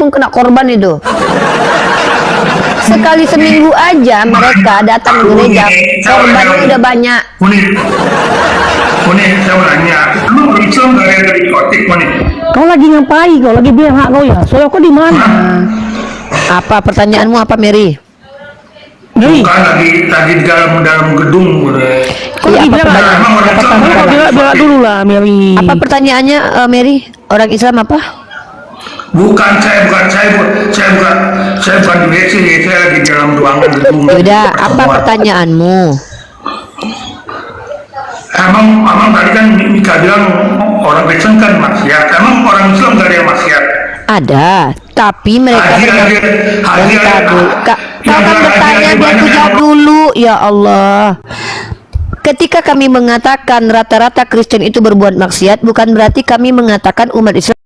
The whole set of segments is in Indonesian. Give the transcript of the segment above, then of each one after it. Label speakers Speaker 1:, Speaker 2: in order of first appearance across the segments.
Speaker 1: pun kena korban itu. Sekali seminggu aja mereka datang ke gereja, korbannya udah banyak.
Speaker 2: Moni, saya mau nanya, lu Islam gak ada di diskotik, Moni?
Speaker 3: Kau lagi ngapain? Kau lagi bilang hak kau ya? Soalnya kau di mana?
Speaker 1: Apa pertanyaanmu apa, Mary?
Speaker 3: Mary,
Speaker 2: Bukan lagi di dalam gedung,
Speaker 3: kau lagi
Speaker 1: apa
Speaker 3: bilang
Speaker 1: pertanyaan?
Speaker 2: Emang orang Islam
Speaker 3: Kau
Speaker 2: gak ada
Speaker 3: bilang dulu lah, Mary.
Speaker 1: Apa pertanyaannya, Mary? Orang Islam apa?
Speaker 2: Bukan, saya bukan di WC, saya lagi di dalam ruangan gedung.
Speaker 1: Udah, apa
Speaker 2: Pertemuan.
Speaker 1: pertanyaanmu?
Speaker 2: Emang tadi kan Mika bilang orang Kristen kan maksiat. Emang orang Islam gak ada yang maksiat?
Speaker 1: Ada, tapi mereka
Speaker 2: Haji,
Speaker 1: bentar dulu. Kak, kau kan bertanya biar ku jawab dulu, ya Allah. Ketika kami mengatakan rata-rata Kristen itu berbuat maksiat, bukan berarti kami mengatakan umat Islam.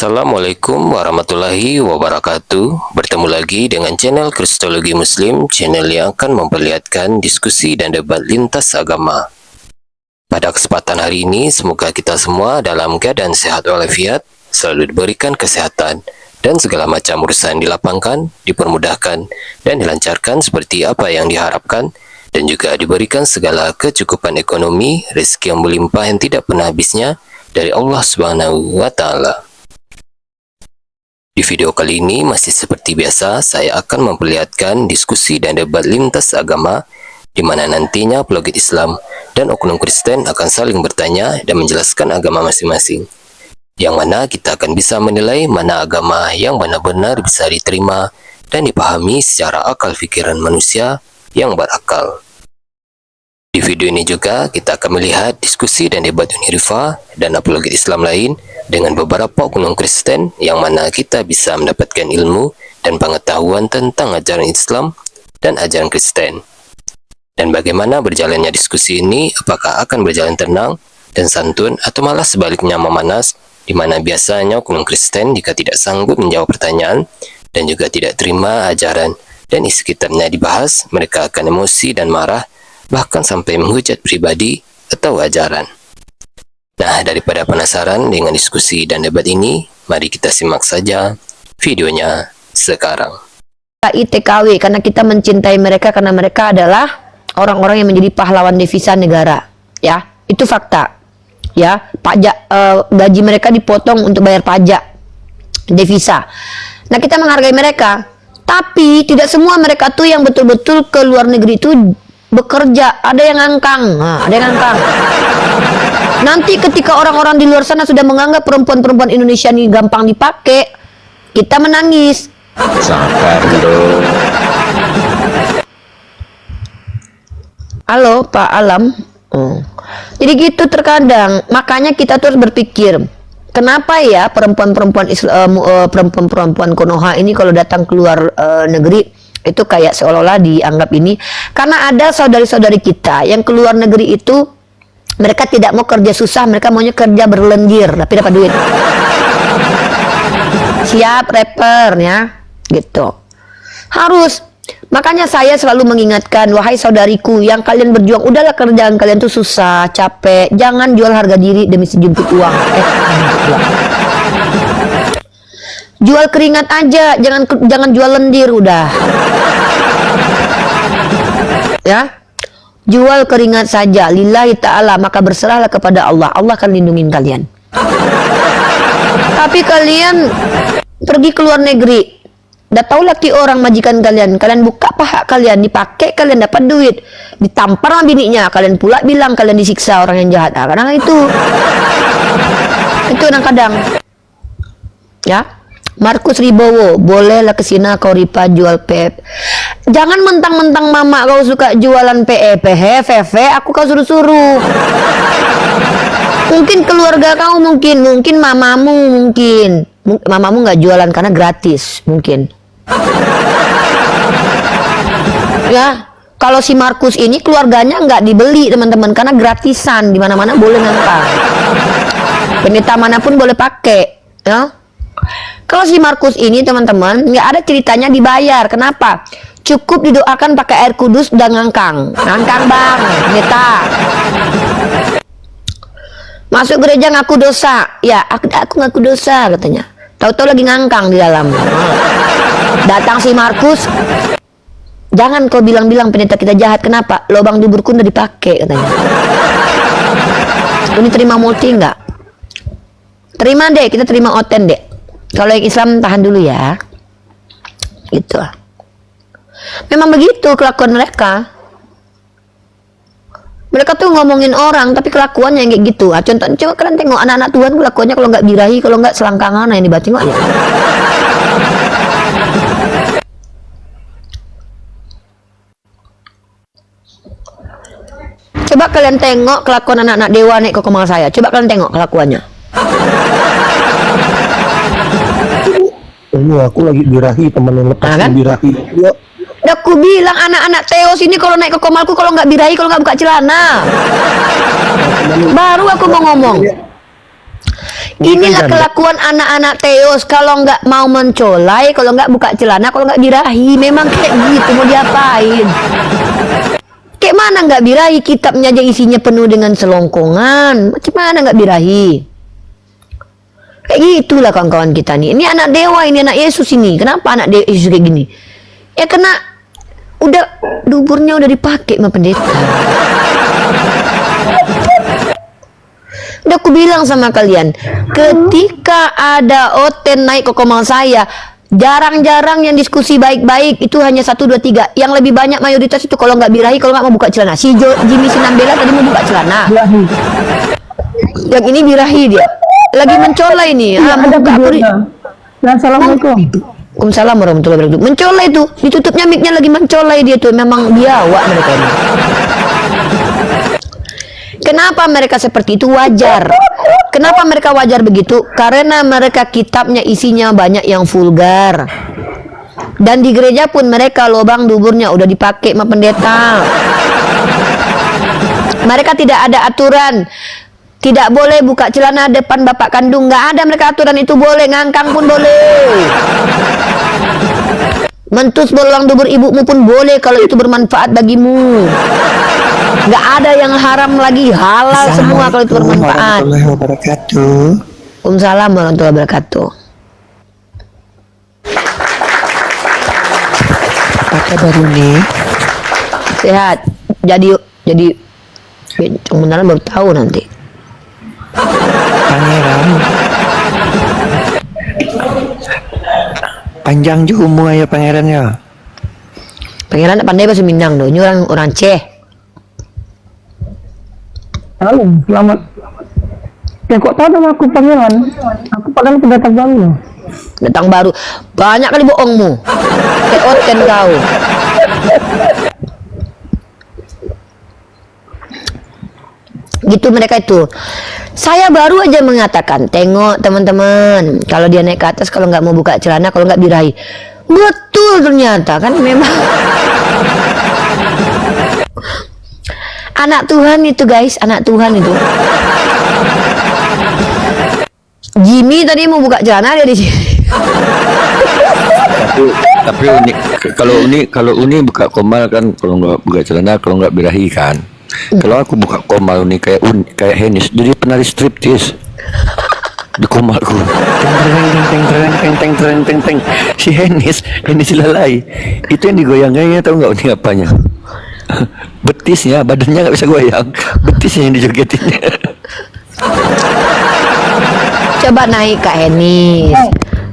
Speaker 4: Assalamualaikum warahmatullahi wabarakatuh. Bertemu lagi dengan channel Kristologi Muslim, channel yang akan memperlihatkan diskusi dan debat lintas agama. Pada kesempatan hari ini, semoga kita semua dalam keadaan sehat walafiat, selalu diberikan kesehatan, dan segala macam urusan dilapangkan, dipermudahkan, dan dilancarkan seperti apa yang diharapkan, dan juga diberikan segala kecukupan ekonomi, rezeki yang melimpah yang tidak pernah habisnya dari Allah Subhanahu wa Ta'ala. Di video kali ini masih seperti biasa, saya akan memperlihatkan diskusi dan debat lintas agama di mana nantinya apologet Islam dan oknum Kristen akan saling bertanya dan menjelaskan agama masing-masing. Yang mana kita akan bisa menilai mana agama yang benar-benar bisa diterima dan dipahami secara akal pikiran manusia yang berakal. Di video ini juga kita akan melihat diskusi dan debat Unirifa dan apologet Islam lain dengan beberapa oknum Kristen yang mana kita bisa mendapatkan ilmu dan pengetahuan tentang ajaran Islam dan ajaran Kristen. Dan bagaimana berjalannya diskusi ini, apakah akan berjalan tenang dan santun atau malah sebaliknya memanas, di mana biasanya oknum Kristen jika tidak sanggup menjawab pertanyaan dan juga tidak terima ajaran dan isi kitabnya dibahas, mereka akan emosi dan marah, bahkan sampai menghujat pribadi atau ajaran. Nah, daripada penasaran dengan diskusi dan debat ini, mari kita simak saja videonya sekarang.
Speaker 1: ITKW karena kita mencintai mereka karena mereka adalah orang-orang yang menjadi pahlawan devisa negara, ya. Itu fakta. Ya, pajak gaji mereka dipotong untuk bayar pajak devisa. Nah, kita menghargai mereka, tapi tidak semua mereka tuh yang betul-betul ke luar negeri itu bekerja. Ada yang ngangkang. Nah, ada yang ngangkang. Nanti ketika orang-orang di luar sana sudah menganggap perempuan-perempuan Indonesia ini gampang dipakai, kita menangis.
Speaker 4: Sabar dulu.
Speaker 1: Halo Pak Alam. Jadi gitu terkadang, makanya kita terus berpikir, kenapa ya perempuan-perempuan perempuan-perempuan Konoha ini kalau datang keluar negeri itu kayak seolah-olah dianggap ini, karena ada saudari-saudari kita yang keluar negeri itu mereka tidak mau kerja susah, mereka maunya kerja berlendir tapi dapat duit. Siap rapper ya, gitu. Harus. Makanya saya selalu mengingatkan, wahai saudariku yang kalian berjuang, udahlah kerjaan kalian tuh susah, capek, jangan jual harga diri demi sejumput uang. Jual keringat aja, jangan jual lendir udah. Ya. Jual keringat saja, lillahi ta'ala, maka berserahlah kepada Allah. Allah akan lindungin kalian. Tapi kalian pergi ke luar negeri. Udah tahu laki orang majikan kalian, kalian buka paha kalian, dipakai kalian dapat duit, ditampar sama bininya, kalian pula bilang kalian disiksa orang yang jahat. Nah, kadang itu kadang-kadang ya. Markus Ribowo, bolehlah kesina kau Ripa jual PEP. Jangan mentang-mentang mama kau suka jualan PEP, aku kau suruh-suruh. Mungkin keluarga kau, mungkin mamamu, mamamu nggak jualan karena gratis, mungkin. Ya, kalau si Markus ini keluarganya nggak dibeli teman-teman karena gratisan, di mana-mana boleh ngangkang. Pendeta manapun boleh pakai, ya. Kalau si Markus ini teman-teman nggak ada ceritanya dibayar. Kenapa? Cukup didoakan pakai air kudus dan ngangkang bang, pendeta. Masuk gereja ngaku dosa, ya aku ngaku dosa katanya. Tahu-tahu lagi ngangkang di dalam. Datang si Markus, jangan kau bilang-bilang pendeta kita jahat. Kenapa? Lubang duburku udah dipakai katanya. Ini terima multi nggak? Terima deh, kita terima oten deh. Kalau yang Islam tahan dulu ya. Gitu. Memang begitu kelakuan mereka. Mereka tuh ngomongin orang tapi kelakuannya yang kayak gitu. Contoh, coba kalian tengok anak-anak Tuhan kelakuannya kalau nggak birahi, kalau nggak selangkangan, yang dibaca tengok ya. Coba kalian tengok kelakuan anak-anak dewa naik ke kemal saya. Coba kalian tengok kelakuannya.
Speaker 5: Ini aku lagi birahi, temen yang lepas
Speaker 1: Kan?
Speaker 5: birahi. Ya,
Speaker 1: Udah aku bilang anak-anak Teos ini kalau naik ke komalku kalau nggak birahi, kalau nggak buka celana. Baru aku mau ngomong. Inilah kelakuan anak-anak Teos, kalau nggak mau mencolai, kalau nggak buka celana, kalau nggak birahi. Memang kayak gitu, mau diapain? Kayak mana nggak birahi? Kitabnya aja isinya penuh dengan selongkongan. Macam mana nggak birahi? Kayak gitulah kawan-kawan kita nih. Ini anak dewa, ini anak Yesus ini. Kenapa anak Yesus kayak gini? Ya karena udah duburnya udah dipakai sama pendeta. Udah aku bilang sama kalian, ketika ada oten naik ke komal saya, jarang-jarang yang diskusi baik-baik, itu hanya 1, 2, 3. Yang lebih banyak mayoritas itu kalau nggak birahi, kalau nggak mau buka celana. Si Jimmy Sinambela tadi mau buka celana. Yang ini birahi dia. Lagi mencolai nih.
Speaker 3: Iya, ada videonya. Dan assalamualaikum.
Speaker 1: Waalaikumsalam warahmatullahi wabarakatuh. Mencolai tuh, ditutupnya mic-nya lagi mencolai dia tuh. Memang biawak mereka ini. Kenapa mereka seperti itu? Wajar. Kenapa mereka wajar begitu? Karena mereka kitabnya isinya banyak yang vulgar. Dan di gereja pun mereka lubang duburnya udah dipakai sama pendeta. Mereka tidak ada aturan. Tidak boleh buka celana depan bapak kandung. Nggak ada mereka aturan itu boleh. Ngangkang pun boleh. Mentus bolong dubur ibumu pun boleh kalau itu bermanfaat bagimu. Nggak ada yang haram lagi. Halal semua kalau itu bermanfaat.
Speaker 5: warahmatullahi wabarakatuh.
Speaker 1: Waalaikumsalam warahmatullahi wabarakatuh.
Speaker 5: Apa kabar nih?
Speaker 1: Sehat. Jadi bencong beneran baru tahu nanti.
Speaker 5: Pangeran. Panjang juga umur ya pangeran ya.
Speaker 1: Pangeran tak pandai bahasa Minang doh. Ini orang Aceh.
Speaker 3: Halo, selamat. Ya kok tahu nama aku pangeran? Aku padahal pendatang baru loh.
Speaker 1: Datang baru. Banyak kali bohongmu. Kayak oten kau. Gitu mereka itu. Saya baru aja mengatakan, tengok teman-teman, kalau dia naik ke atas, kalau nggak mau buka celana, kalau nggak birahi. Betul ternyata kan memang. Anak Tuhan itu guys, anak Tuhan itu. Jimmy tadi mau buka celana dia di sini.
Speaker 6: Tapi kalau uni buka komal kan, kalau nggak buka celana, kalau nggak birahi kan. Kalau aku buka komal uni kayak Henis, jadi penari striptease di komalku. Teng. Si Henis lalai. Itu yang digoyang-goyangnya, tahu nggak uni apanya? Betisnya, badannya nggak bisa goyang, betisnya yang dijogetinnya.
Speaker 1: Coba naik Kak Henis.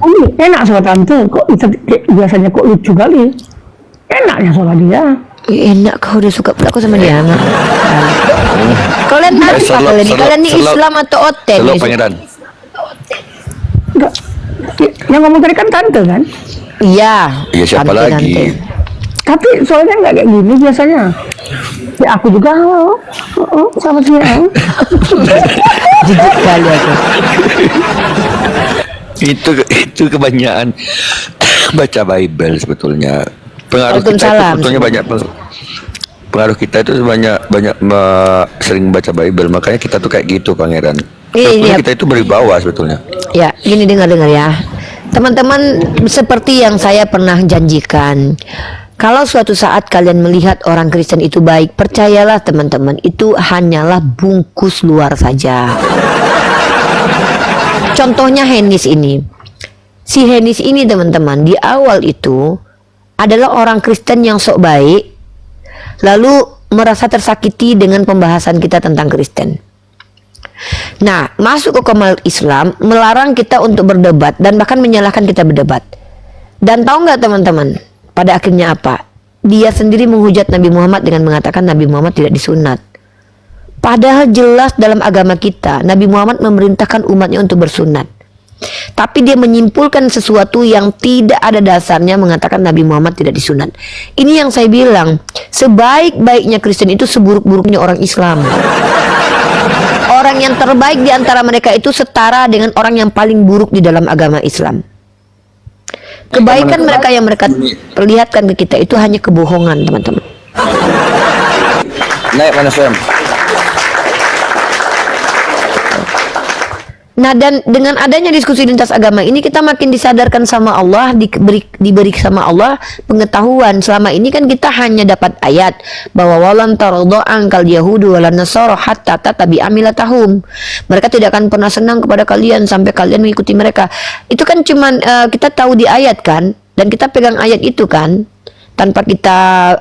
Speaker 3: Ini enak sholat tante, kok biasanya kok lucu kali. Enaknya sholat dia.
Speaker 1: Enak, kau udah suka pula aku sama dia. Kalian apa kalian? Kalian ini Islam atau oten?
Speaker 6: Selalu pangeran.
Speaker 3: Enggak. Yang ngomong tadi kan tante kan?
Speaker 1: Iya.
Speaker 6: Iya, siapa
Speaker 1: tante,
Speaker 6: lagi?
Speaker 1: tante.
Speaker 3: Tapi soalnya nggak kayak gini biasanya. Ya aku juga sama siang.
Speaker 1: Jijik kali aku.
Speaker 6: Itu kebanyakan baca Bible sebetulnya. Pengaruh kita itu
Speaker 1: Waalaikumsalam.
Speaker 6: sebetulnya banyak pengaruh kita itu banyak sering baca Bible, makanya kita tuh kayak gitu pangeran. Sebetulnya
Speaker 1: Iya.
Speaker 6: kita itu berwibawa sebetulnya.
Speaker 1: Ya, gini dengar ya. Teman-teman, seperti yang saya pernah janjikan, kalau suatu saat kalian melihat orang Kristen itu baik, percayalah teman-teman, itu hanyalah bungkus luar saja. Contohnya Henis ini. Si Henis ini teman-teman, di awal itu adalah orang Kristen yang sok baik, lalu merasa tersakiti dengan pembahasan kita tentang Kristen. Nah, masuk ke Komal Islam melarang kita untuk berdebat dan bahkan menyalahkan kita berdebat. Dan tahu nggak teman-teman, pada akhirnya apa? Dia sendiri menghujat Nabi Muhammad dengan mengatakan Nabi Muhammad tidak disunat. Padahal jelas dalam agama kita, Nabi Muhammad memerintahkan umatnya untuk bersunat. Tapi dia menyimpulkan sesuatu yang tidak ada dasarnya mengatakan Nabi Muhammad tidak disunat. Ini yang saya bilang, sebaik-baiknya Kristen itu seburuk-buruknya orang Islam. Orang yang terbaik di antara mereka itu setara dengan orang yang paling buruk di dalam agama Islam. Kebaikan mereka yang mereka perlihatkan ke kita itu hanya kebohongan, teman-teman.
Speaker 6: Naik mana Sam?
Speaker 1: Nah, dan dengan adanya diskusi lintas agama ini kita makin disadarkan sama Allah, diberi sama Allah pengetahuan. Selama ini kan kita hanya dapat ayat bahwa walan taradha angkal yahudu walan nasara hatta tatabi amilatahum. Mereka tidak akan pernah senang kepada kalian sampai kalian mengikuti mereka. Itu kan cuman kita tahu di ayat kan, dan kita pegang ayat itu kan, tanpa kita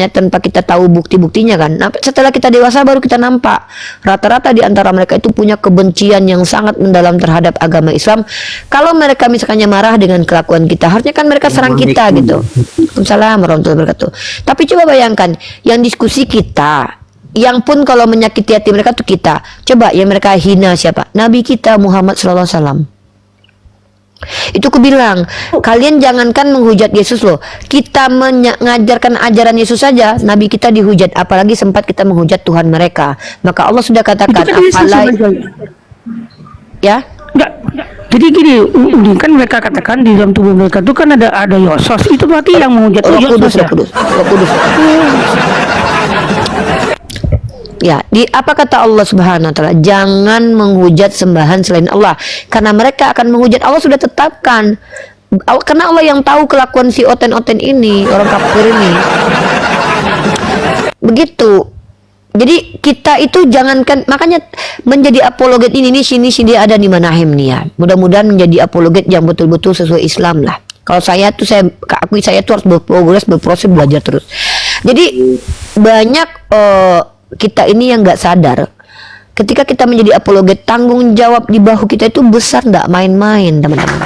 Speaker 1: tanpa kita tahu bukti-buktinya kan. Nah, setelah kita dewasa baru kita nampak rata-rata di antara mereka itu punya kebencian yang sangat mendalam terhadap agama Islam. Kalau mereka misalnya marah dengan kelakuan kita, harusnya kan mereka serang kita gitu. Waalaikumsalam warahmatullahi wabarakatuh. Tapi coba bayangkan, yang diskusi kita, yang pun kalau menyakiti hati mereka tuh kita. Coba yang mereka hina siapa? Nabi kita Muhammad SAW. Itu ku bilang, kalian jangankan menghujat Yesus loh, kita mengajarkan ajaran Yesus saja Nabi kita dihujat, apalagi sempat kita menghujat Tuhan mereka. Maka Allah sudah katakan ya
Speaker 3: Enggak. Jadi gini, ini kan mereka katakan di dalam tubuh mereka itu kan ada Yosos, itu berarti yang menghujat
Speaker 1: Roh Kudus,
Speaker 3: Yosos ya?
Speaker 1: Roh Kudus. Ya, apa kata Allah Subhanahu wa taala? Jangan menghujat sembahan selain Allah, karena mereka akan menghujat Allah sudah tetapkan. Karena Allah yang tahu kelakuan si oten-oten ini, orang kafir ini. Begitu. Jadi kita itu jangankan, makanya menjadi apologet ini sini dia ada di Manahem nih ya. Mudah-mudahan menjadi apologet yang betul-betul sesuai Islam lah. Kalau saya tuh saya tuh harus berproses belajar terus. Jadi banyak kita ini yang nggak sadar, ketika kita menjadi apologet, tanggung jawab di bahu kita itu besar, nggak main-main teman-teman.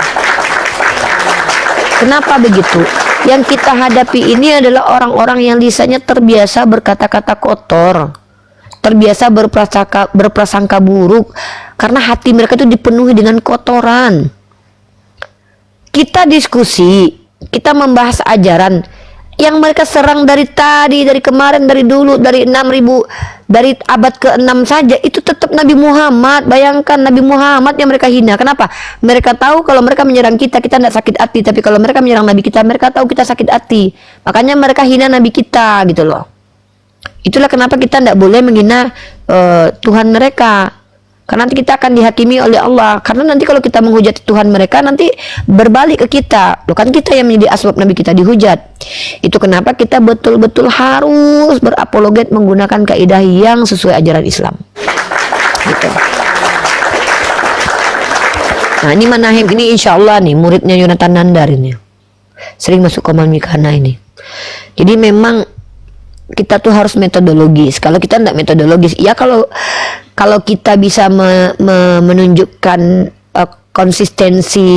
Speaker 1: Kenapa begitu? Yang kita hadapi ini adalah orang-orang yang lisannya terbiasa berkata-kata kotor, terbiasa berprasangka buruk, karena hati mereka itu dipenuhi dengan kotoran. Kita diskusi, kita membahas ajaran yang mereka serang dari tadi, dari kemarin, dari dulu, dari 6.000, dari abad ke-6 saja, itu tetap Nabi Muhammad. Bayangkan Nabi Muhammad yang mereka hina. Kenapa? Mereka tahu kalau mereka menyerang kita tidak sakit hati, tapi kalau mereka menyerang Nabi kita, mereka tahu kita sakit hati. Makanya mereka hina Nabi kita gitu loh. Itulah kenapa kita tidak boleh menghina Tuhan mereka. Karena nanti kita akan dihakimi oleh Allah. Karena nanti kalau kita menghujat Tuhan mereka, nanti berbalik ke kita. Bukan kita yang menjadi asbab Nabi kita dihujat. Itu kenapa kita betul-betul harus berapologet menggunakan kaidah yang sesuai ajaran Islam. Gitu. Nah, ini Manahem ini insya Allah nih muridnya Yonatan Nandar ini. Sering masuk Komal Mikana ini. Jadi memang kita tuh harus metodologis. Kalau kita tidak metodologis, ya kalau kita bisa menunjukkan konsistensi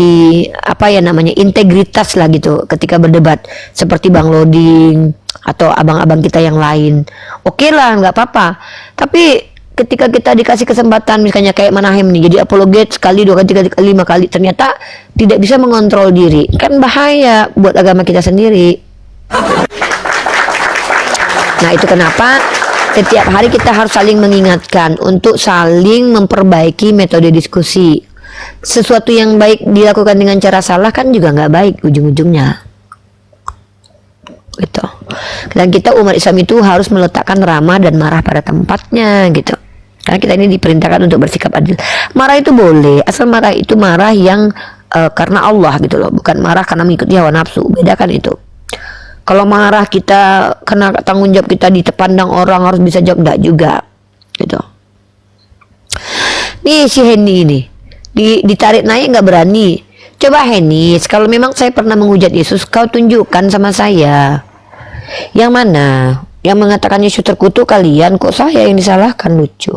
Speaker 1: apa ya namanya, integritas lah gitu ketika berdebat, seperti Bang Loding atau abang-abang kita yang lain. Oke lah, nggak apa-apa. Tapi ketika kita dikasih kesempatan misalnya kayak Manahem nih jadi apologet sekali, 2 kali, 3 kali, 5 kali, ternyata tidak bisa mengontrol diri, kan bahaya buat agama kita sendiri. Nah, itu kenapa setiap hari kita harus saling mengingatkan untuk saling memperbaiki metode diskusi. Sesuatu yang baik dilakukan dengan cara salah kan juga nggak baik ujung-ujungnya. Gitu. Dan kita umat Islam itu harus meletakkan ramah dan marah pada tempatnya gitu. Karena kita ini diperintahkan untuk bersikap adil. Marah itu boleh, asal marah itu marah yang karena Allah gitu loh, bukan marah karena mengikuti hawa nafsu. Bedakan itu. Kalau marah kita kena tanggung jawab, kita ditepandang orang harus bisa jawab, enggak juga gitu. Nih si Henny ini ditarik naik nggak berani. Coba Henny, kalau memang saya pernah menghujat Yesus, kau tunjukkan sama saya. Yang mana? Yang mengatakan Yesus terkutuk kalian, kok saya yang disalahkan? Lucu.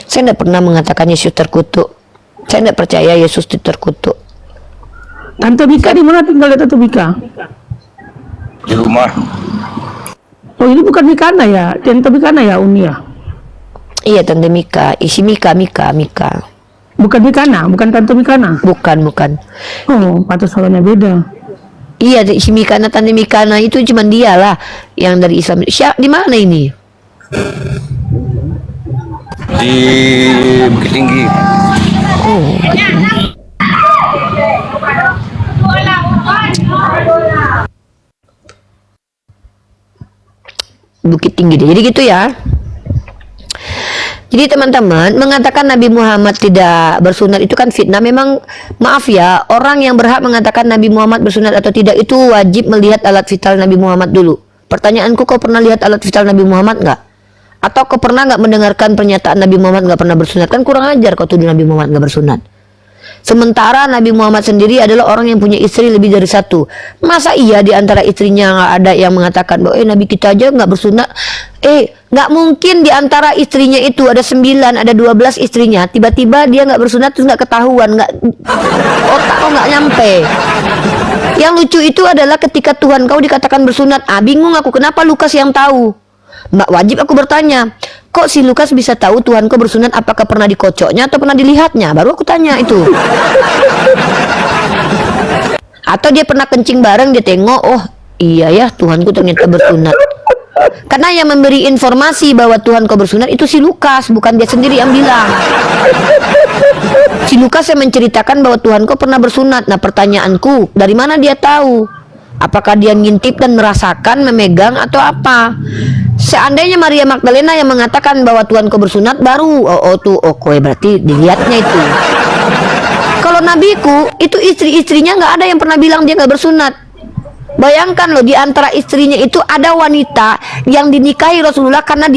Speaker 1: Saya tidak pernah mengatakan Yesus terkutuk. Saya tidak percaya Yesus itu terkutuk.
Speaker 3: Tante Bika di mana tinggal Tante Bika?
Speaker 2: Di rumah.
Speaker 3: Oh, ini bukan Mikana ya? Tante Mikana ya, Uni ya?
Speaker 1: Iya, Tante Mika. Isi Mika.
Speaker 3: Bukan Mikana, bukan Tante Mikana.
Speaker 1: Bukan.
Speaker 3: Oh, pantas soalnya beda.
Speaker 1: Iya, si Mikana, Tante Mikana itu cuma dia lah yang dari Islam. Di mana ini?
Speaker 6: Di Bukit Tinggi.
Speaker 1: Oh, Bukit Tinggi deh. Jadi gitu ya. Jadi teman-teman, mengatakan Nabi Muhammad tidak bersunat itu kan fitnah. Memang maaf ya, orang yang berhak mengatakan Nabi Muhammad bersunat atau tidak itu wajib melihat alat vital Nabi Muhammad dulu. Pertanyaanku, kau pernah lihat alat vital Nabi Muhammad nggak? Atau kau pernah nggak mendengarkan pernyataan Nabi Muhammad nggak pernah bersunat? Kan kurang ajar kau tuduh Nabi Muhammad nggak bersunat. Sementara Nabi Muhammad sendiri adalah orang yang punya istri lebih dari 1. Masa iya di antara istrinya nggak ada yang mengatakan bahwa Nabi kita aja nggak bersunat? Nggak mungkin di antara istrinya itu ada 9, ada 12 istrinya. Tiba-tiba dia nggak bersunat terus nggak ketahuan, otak kau nggak nyampe. Yang lucu itu adalah ketika Tuhan kau dikatakan bersunat. Bingung aku kenapa Lukas yang tahu. Wajib aku bertanya, kok si Lukas bisa tahu Tuhan kau bersunat? Apakah pernah dikocoknya atau pernah dilihatnya? Baru aku tanya itu. Atau dia pernah kencing bareng, dia tengok, oh iya ya Tuhanku ternyata bersunat. Karena yang memberi informasi bahwa Tuhan kau bersunat itu si Lukas, bukan dia sendiri yang bilang. Si Lukas yang menceritakan bahwa Tuhan kau pernah bersunat. Nah pertanyaanku, dari mana dia tahu? Apakah dia ngintip dan merasakan, memegang atau apa? Seandainya Maria Magdalena yang mengatakan bahwa Tuhan kau bersunat, baru berarti dilihatnya itu. Kalau nabiku itu istri-istrinya nggak ada yang pernah bilang dia nggak bersunat. Bayangkan loh, di antara istrinya itu ada wanita yang dinikahi Rasulullah karena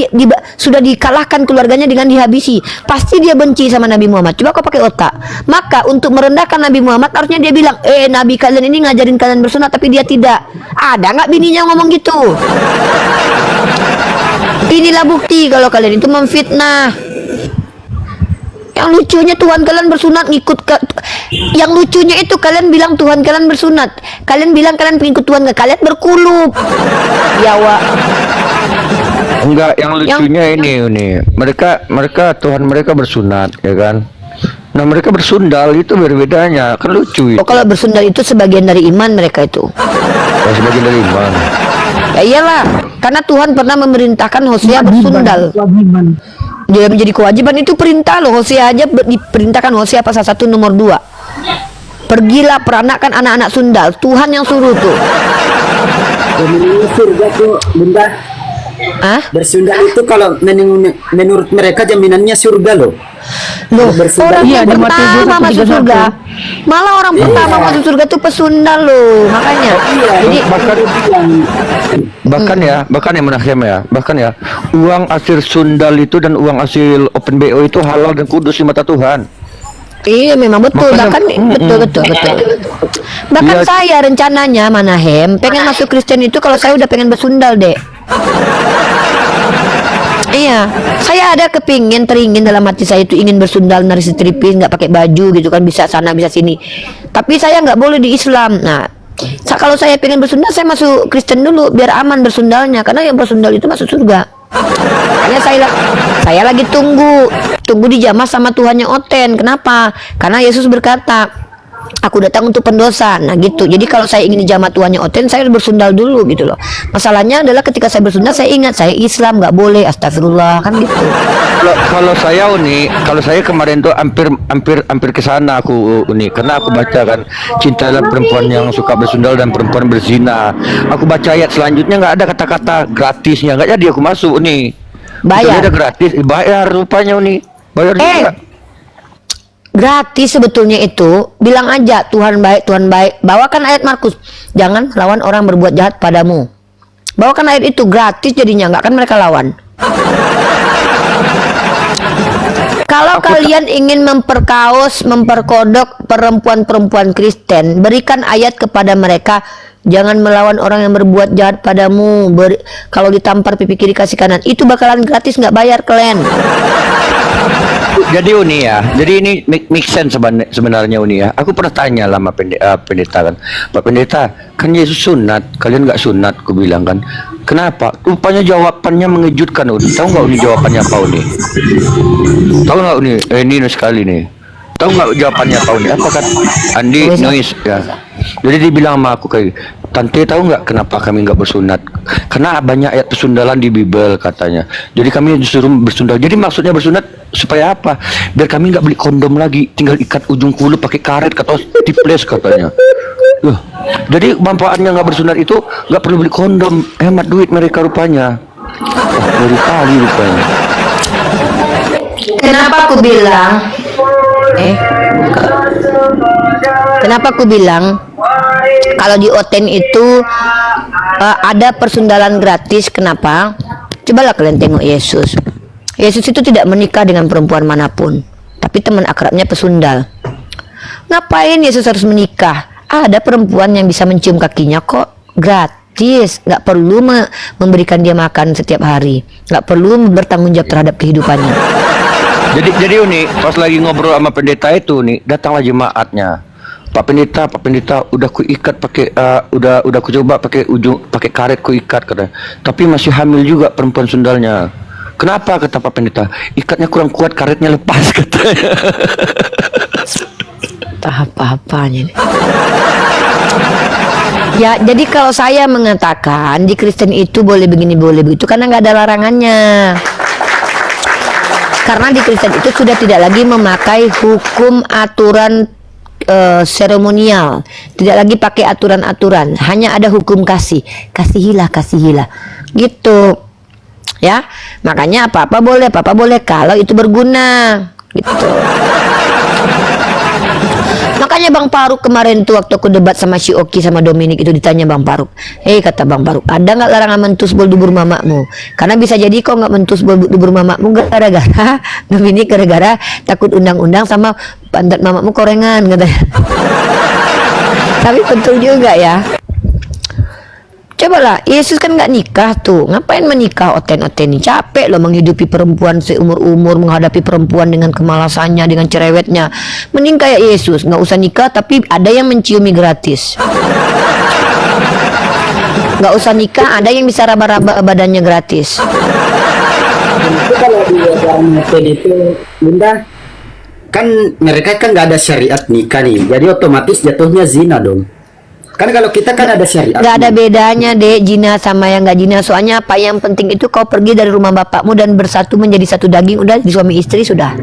Speaker 1: sudah dikalahkan keluarganya dengan dihabisi. Pasti dia benci sama Nabi Muhammad. Coba kau pakai otak. Maka untuk merendahkan Nabi Muhammad harusnya dia bilang, Nabi kalian ini ngajarin kalian bersunat, tapi dia tidak. Ada nggak bininya ngomong gitu? Inilah bukti kalau kalian itu memfitnah. Yang lucunya Tuhan kalian bersunat yang lucunya itu kalian bilang Tuhan kalian bersunat. Kalian bilang kalian pengikut Tuhan, kalian berkulub. Ya Wak.
Speaker 6: Enggak, yang lucunya ini. Mereka Tuhan mereka bersunat, ya kan? Nah, mereka bersundal itu berbedanya, kan lucu itu.
Speaker 1: Oh, kalau bersundal itu sebagian dari iman mereka itu.
Speaker 6: Sebagian dari iman.
Speaker 1: Ya iyalah, karena Tuhan pernah memerintahkan Hosea bersundal. Dia menjadi kewajiban, itu perintah loh. Hosea aja diperintahkan, Hosea pasal 1 nomor 2. Pergilah peranakan anak-anak sundal. Tuhan yang suruh tuh.
Speaker 7: Surga tuh Bunda. Bersundal itu kalau menurut mereka jaminannya surga loh.
Speaker 1: Orang yang pertama masuk surga. Malah orang pertama masuk surga tuh pesundal loh. Makanya. Jadi
Speaker 6: bahkan ya Manahem ya. Bahkan ya, uang hasil sundal itu dan uang hasil open BO itu halal dan kudus di mata Tuhan.
Speaker 1: Iya memang betul. Bahkan betul. Bahkan saya rencananya Manahem pengen masuk Kristen itu kalau saya udah pengen bersundal deh. Iya, saya ada teringin dalam hati saya itu ingin bersundal nari stripis, nggak pakai baju gitu kan, bisa sana bisa sini. Tapi saya nggak boleh di Islam. Nah, kalau saya pengen bersundal, saya masuk Kristen dulu biar aman bersundalnya, karena yang bersundal itu masuk surga. Makanya saya lagi tunggu di jamaah sama Tuhannya Oten. Kenapa? Karena Yesus berkata, aku datang untuk pendosa. Nah gitu. Jadi kalau saya ingin dijamah Tuhannya Oten, saya harus bersundal dulu gitu loh. Masalahnya adalah ketika saya bersundal, saya ingat saya Islam, nggak boleh, astagfirullah kan gitu.
Speaker 6: Kalau saya Uni, kalau saya kemarin tuh hampir ke sana aku Uni, karena aku baca kan cintailah perempuan yang suka bersundal dan perempuan berzina. Aku baca ayat selanjutnya nggak ada kata-kata gratisnya, nggak jadi aku masuk Uni.
Speaker 1: Bayar.
Speaker 6: Ada gratis, bayar rupanya Uni, bayar juga.
Speaker 1: Gratis sebetulnya itu. Bilang aja Tuhan baik, Tuhan baik. Bawakan ayat Markus, jangan lawan orang berbuat jahat padamu. Bawakan ayat itu, gratis jadinya, nggak akan mereka lawan. Kalau kalian ingin memperkodok perempuan-perempuan Kristen, berikan ayat kepada mereka, jangan melawan orang yang berbuat jahat padamu. Kalau ditampar pipi kiri kasih kanan, itu bakalan gratis, nggak bayar kalian.
Speaker 6: Jadi Uni ya, jadi ini make sense sebenarnya Uni ya. Aku pernah tanya lama pendeta kan, Pak Pendeta, kan Yesus sunat, kalian nggak sunat? Aku bilang kan, kenapa? Rupanya jawabannya mengejutkan Uni. Tahu nggak Uni jawabannya apa Uni? Tahu nggak Uni? Ini sekali nih. Tahu nggak jawabannya apa Uni? Apa kan? Andi Nois ya. Jadi dia bilang sama aku kayak, Tante tahu nggak kenapa kami nggak bersunat? Karena banyak ayat persundalan di Bible katanya. Jadi kami disuruh bersundal. Jadi maksudnya bersunat supaya apa? Biar kami nggak beli kondom lagi, tinggal ikat ujung kulit pakai karet atau tiples katanya. Jadi manfaatnya nggak bersunat itu nggak perlu beli kondom, hemat duit mereka rupanya. Dari kali rupanya.
Speaker 1: Kenapa aku bilang? Kenapa aku bilang kalau di Oten itu ada persundalan gratis? Kenapa? Cobalah kalian tengok Yesus. Yesus itu tidak menikah dengan perempuan manapun, tapi teman akrabnya pesundal. Ngapain Yesus harus menikah? Ada perempuan yang bisa mencium kakinya kok, gratis. Nggak perlu memberikan dia makan setiap hari, nggak perlu bertanggung jawab terhadap kehidupannya.
Speaker 6: Jadi Uni, pas lagi ngobrol sama pendeta itu nih, datanglah jemaatnya. Pak pendeta, udah ku ikat pakai udah ku coba pakai karet ku ikat katanya. Tapi masih hamil juga perempuan sundalnya. Kenapa kata Pak pendeta? Ikatnya kurang kuat, karetnya lepas katanya.
Speaker 1: Apa-apanya nih. Ya, jadi kalau saya mengatakan di Kristen itu boleh begini, boleh begitu, karena nggak ada larangannya. Karena di Kristen itu sudah tidak lagi memakai hukum aturan seremonial, tidak lagi pakai aturan-aturan, hanya ada hukum kasihilah gitu ya. Makanya apa-apa boleh kalau itu berguna gitu. Makanya Bang Faruk kemarin tuh waktu aku debat sama si Oki sama Dominic itu, ditanya Bang Faruk, kata Bang Faruk, ada nggak larangan mentusbol dubur mamakmu? Karena bisa jadi kok nggak mentusbol dubur mamakmu gara-gara Dominic gara-gara takut undang-undang sama pantat mamakmu korengan katanya. Tapi betul juga ya. Cobalah, Yesus kan nggak nikah tuh, ngapain menikah Oten-Oten ini? Capek loh menghidupi perempuan seumur-umur, menghadapi perempuan dengan kemalasannya, dengan cerewetnya. Mending kayak Yesus, nggak usah nikah tapi ada yang menciumi gratis. Nggak usah nikah, ada yang bisa raba-raba badannya gratis.
Speaker 7: Itu kalau di ajaran Oten itu, Bunda, kan mereka kan nggak ada syariat nikah nih, jadi otomatis jatuhnya zina dong. Kan kalau kita kan ada syariat.
Speaker 1: Gak ada bedanya dek, jina sama yang gak jina. Soalnya apa yang penting itu kau pergi dari rumah bapakmu dan bersatu menjadi satu daging, udah di suami istri sudah.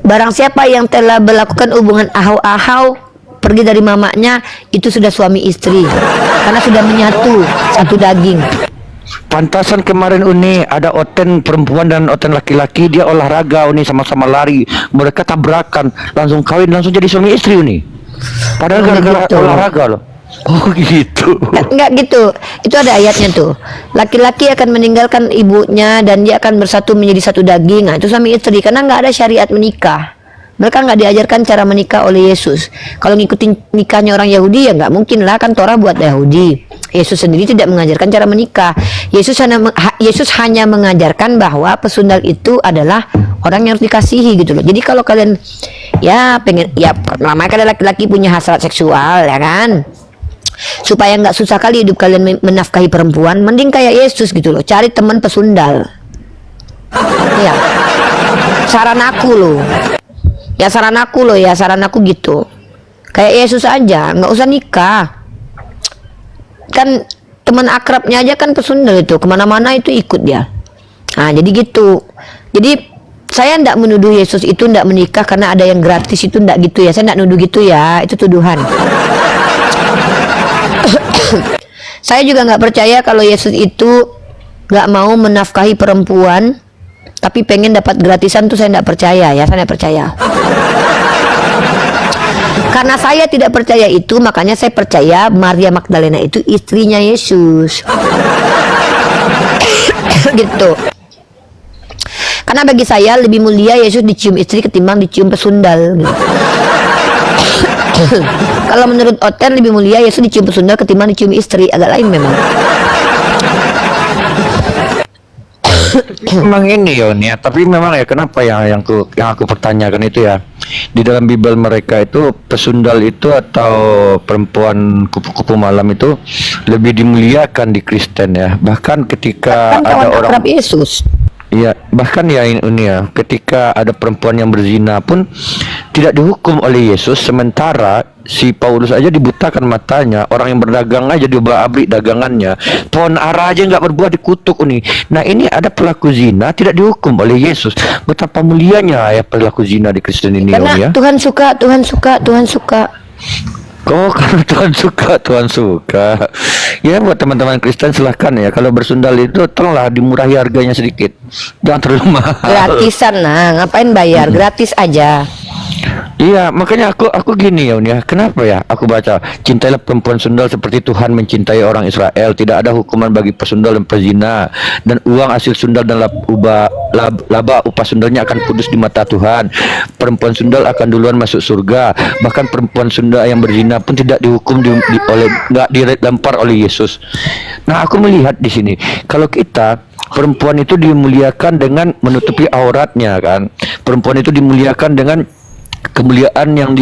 Speaker 1: Barang siapa yang telah melakukan hubungan ahau-ahau pergi dari mamanya, itu sudah suami istri, karena sudah menyatu satu daging.
Speaker 6: Pantasan kemarin Uni ada Oten perempuan dan Oten laki-laki, dia olahraga Uni, sama-sama lari, mereka tabrakan, langsung kawin, langsung jadi suami istri Uni. Padahal gara-gara
Speaker 1: gitu
Speaker 6: olahraga loh. Oh gitu.
Speaker 1: Enggak gitu, itu ada ayatnya tuh. Laki-laki akan meninggalkan ibunya dan dia akan bersatu menjadi satu daging. Nah, itu suami istri, karena nggak ada syariat menikah. Mereka nggak diajarkan cara menikah oleh Yesus. Kalau ngikutin nikahnya orang Yahudi ya nggak mungkin lah, kan Torah buat Yahudi. Yesus sendiri tidak mengajarkan cara menikah. Yesus hanya mengajarkan bahwa pesundal itu adalah orang yang harus dikasihi gitu loh. Jadi kalau kalian ya pengen, ya namanya kan laki-laki punya hasrat seksual ya kan, supaya nggak susah kali hidup kalian menafkahi perempuan, mending kayak Yesus gitu loh, cari teman pesundal. Ya, saran aku loh ya, saran aku gitu, kayak Yesus aja, nggak usah nikah. Kan teman akrabnya aja kan pesundal itu, kemana-mana itu ikut dia. Nah jadi gitu. Jadi saya tidak menuduh Yesus itu tidak menikah karena ada yang gratis, itu tidak gitu ya, saya tidak nuduh gitu ya, itu tuduhan. Saya juga nggak percaya kalau Yesus itu nggak mau menafkahi perempuan tapi pengen dapat gratisan, tuh saya tidak percaya ya, saya tidak percaya. Karena saya tidak percaya itu, makanya saya percaya Maria Magdalena itu istrinya Yesus. Gitu. Karena bagi saya lebih mulia Yesus dicium istri ketimbang dicium pesundal gitu. Kalau menurut Oten lebih mulia Yesus dicium pesundal ketimbang dicium istri, agak lain memang.
Speaker 6: Memang ini ya, Nia. Tapi memang ya, kenapa yang aku pertanyakan itu ya, di dalam Bible mereka itu pesundal itu atau perempuan kupu-kupu malam itu lebih dimuliakan di Kristen ya. Bahkan ketika
Speaker 1: kan
Speaker 6: ada orang
Speaker 1: akrab Yesus.
Speaker 6: Iya, bahkan ya ini ya, ketika ada perempuan yang berzina pun tidak dihukum oleh Yesus, sementara si Paulus aja dibutakan matanya, orang yang berdagang aja diobrak-abrik dagangannya, pohon ara aja nggak berbuah dikutuk nih. Nah ini ada pelaku zina tidak dihukum oleh Yesus. Betapa mulianya ya pelaku zina di Kristen ini
Speaker 1: Karena
Speaker 6: ya.
Speaker 1: Tuhan suka.
Speaker 6: Oh, karena Tuhan suka. Ya, buat teman-teman Kristen silahkan ya, kalau bersundal itu tolonglah dimurahi harganya sedikit, jangan terlalu mahal.
Speaker 1: Gratisan nah, ngapain bayar? Gratis aja.
Speaker 6: Iya, makanya aku gini ya, kenapa ya aku baca, cintailah perempuan sundal seperti Tuhan mencintai orang Israel, tidak ada hukuman bagi pesundal dan pezina, dan uang hasil sundal dan laba upah sundalnya akan kudus di mata Tuhan. Perempuan sundal akan duluan masuk surga, bahkan perempuan sundal yang berzina pun tidak dihukum nggak dilempar oleh Yesus. Nah aku melihat di sini, kalau kita perempuan itu dimuliakan dengan menutupi auratnya kan, perempuan itu dimuliakan dengan kemuliaan yang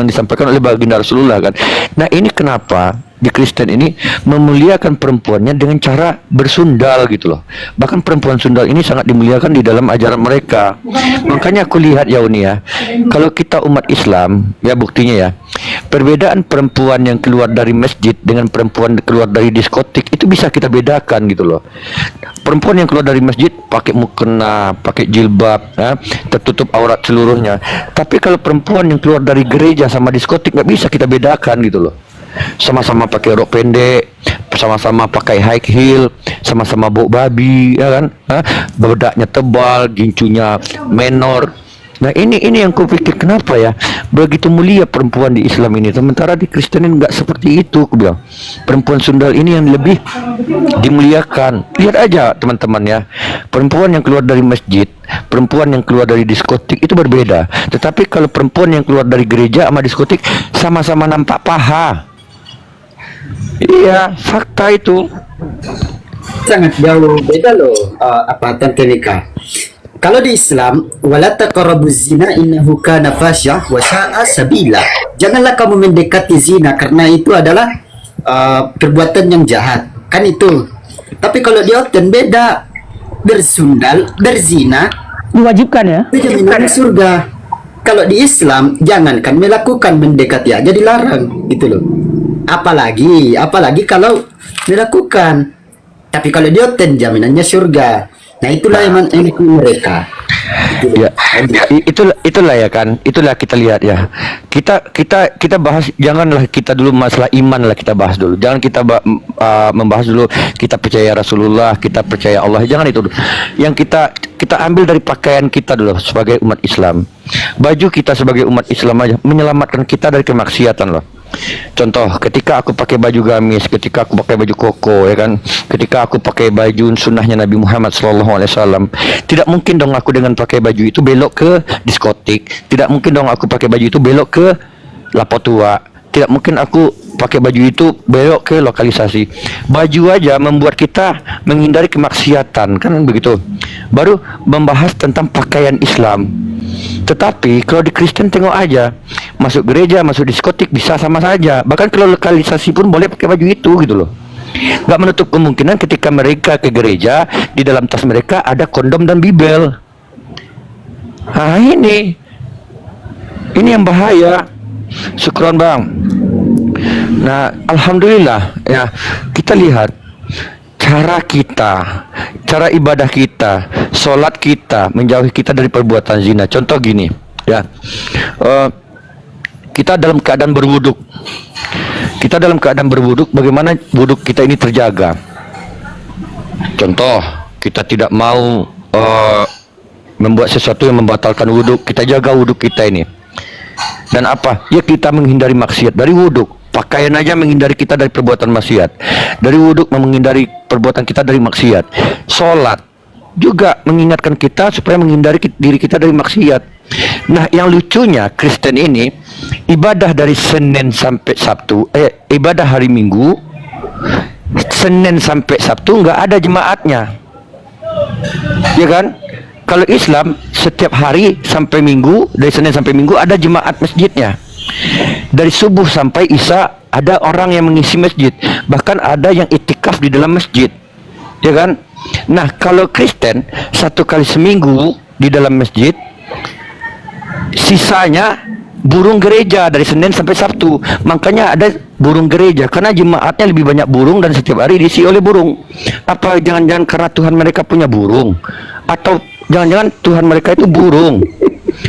Speaker 6: disampaikan oleh baginda Rasulullah kan. Nah ini kenapa di Kristen ini memuliakan perempuannya dengan cara bersundal gitu loh. Bahkan perempuan sundal ini sangat dimuliakan di dalam ajaran mereka. Makanya aku lihat ya Uni ya, kalau kita umat Islam ya, buktinya ya, perbedaan perempuan yang keluar dari masjid dengan perempuan keluar dari diskotik itu bisa kita bedakan gitu loh. Perempuan yang keluar dari masjid pakai mukena, pakai jilbab, ya, tertutup aurat seluruhnya. Tapi kalau perempuan yang keluar dari gereja sama diskotik nggak bisa kita bedakan gitu loh. Sama-sama pakai rok pendek, sama-sama pakai high heel, sama-sama bau babi, ya kan? Bedaknya tebal, gincunya menor. Nah ini yang kupikir, kenapa ya begitu mulia perempuan di Islam ini, sementara di Kristen ini nggak seperti itu. Aku bilang perempuan sundal ini yang lebih dimuliakan. Lihat aja teman-teman ya, perempuan yang keluar dari masjid, perempuan yang keluar dari diskotik itu berbeda. Tetapi kalau perempuan yang keluar dari gereja sama diskotik sama-sama nampak paha. Iya, fakta itu.
Speaker 7: Sangat jauh beda loh, Tante Nika. Kalau di Islam, wala taqrabuz zina innahu kana fasyah wa sa'a sabila. Janganlah kamu mendekati zina karena itu adalah perbuatan yang jahat. Kan itu. Tapi kalau di Oten beda. Bersundal, berzina
Speaker 3: Diwajibkan ya.
Speaker 7: itu jaminan surga. Kalau di Islam jangankan melakukan, mendekati aja dilarang gitu loh. Apalagi kalau dilakukan. Tapi kalau di Oten jaminannya surga. Nah itulah yang mereka.
Speaker 6: Ya, itulah ya kan. Itulah kita lihat ya. Kita bahas, janganlah kita dulu masalah iman lah kita bahas dulu. Jangan kita membahas dulu kita percaya Rasulullah, kita percaya Allah. Jangan itu dulu. Yang kita ambil dari pakaian kita dulu sebagai umat Islam. Baju kita sebagai umat Islam aja menyelamatkan kita dari kemaksiatan loh. Contoh, ketika aku pakai baju gamis, ketika aku pakai baju koko, ya kan, ketika aku pakai baju sunnahnya Nabi Muhammad SAW, tidak mungkin dong aku dengan pakai baju itu belok ke diskotik, tidak mungkin dong aku pakai baju itu belok ke Lapo Tua, tidak mungkin aku pakai baju itu belok ke lokalisasi. Baju aja membuat kita menghindari kemaksiatan, kan begitu. Baru membahas tentang pakaian Islam. Tetapi kalau di Kristen tengok aja, masuk gereja, masuk diskotik bisa sama saja. Bahkan kalau lokalisasi pun boleh pakai baju itu gitu loh. Gak menutup kemungkinan ketika mereka ke gereja, di dalam tas mereka ada kondom dan bibel. Nah ini yang bahaya. Syukron bang. Nah alhamdulillah ya, kita lihat cara kita, cara ibadah kita, sholat kita, menjauhi kita dari perbuatan zina. Contoh gini, ya, kita dalam keadaan berwuduk. Kita dalam keadaan berwuduk, bagaimana wuduk kita ini terjaga? Contoh, kita tidak mau membuat sesuatu yang membatalkan wuduk. Kita jaga wuduk kita ini. Dan apa? Ya kita menghindari maksiat dari wuduk. Pakaian aja menghindari kita dari perbuatan maksiat. Dari wuduk menghindari perbuatan kita dari maksiat. Sholat juga mengingatkan kita supaya menghindari diri kita dari maksiat. Nah yang lucunya Kristen ini ibadah dari Senin sampai Sabtu, ibadah hari Minggu, Senin sampai Sabtu nggak ada jemaatnya, ya kan? Kalau Islam setiap hari sampai Minggu, dari Senin sampai Minggu ada jemaat masjidnya. Dari subuh sampai isya ada orang yang mengisi masjid, bahkan ada yang itikaf di dalam masjid, ya kan? Nah kalau Kristen 1 kali seminggu di dalam masjid, sisanya burung gereja dari Senin sampai Sabtu. Makanya ada burung gereja karena jemaatnya lebih banyak burung dan setiap hari diisi oleh burung. Apa jangan-jangan karena Tuhan mereka punya burung, atau jangan-jangan Tuhan mereka itu burung?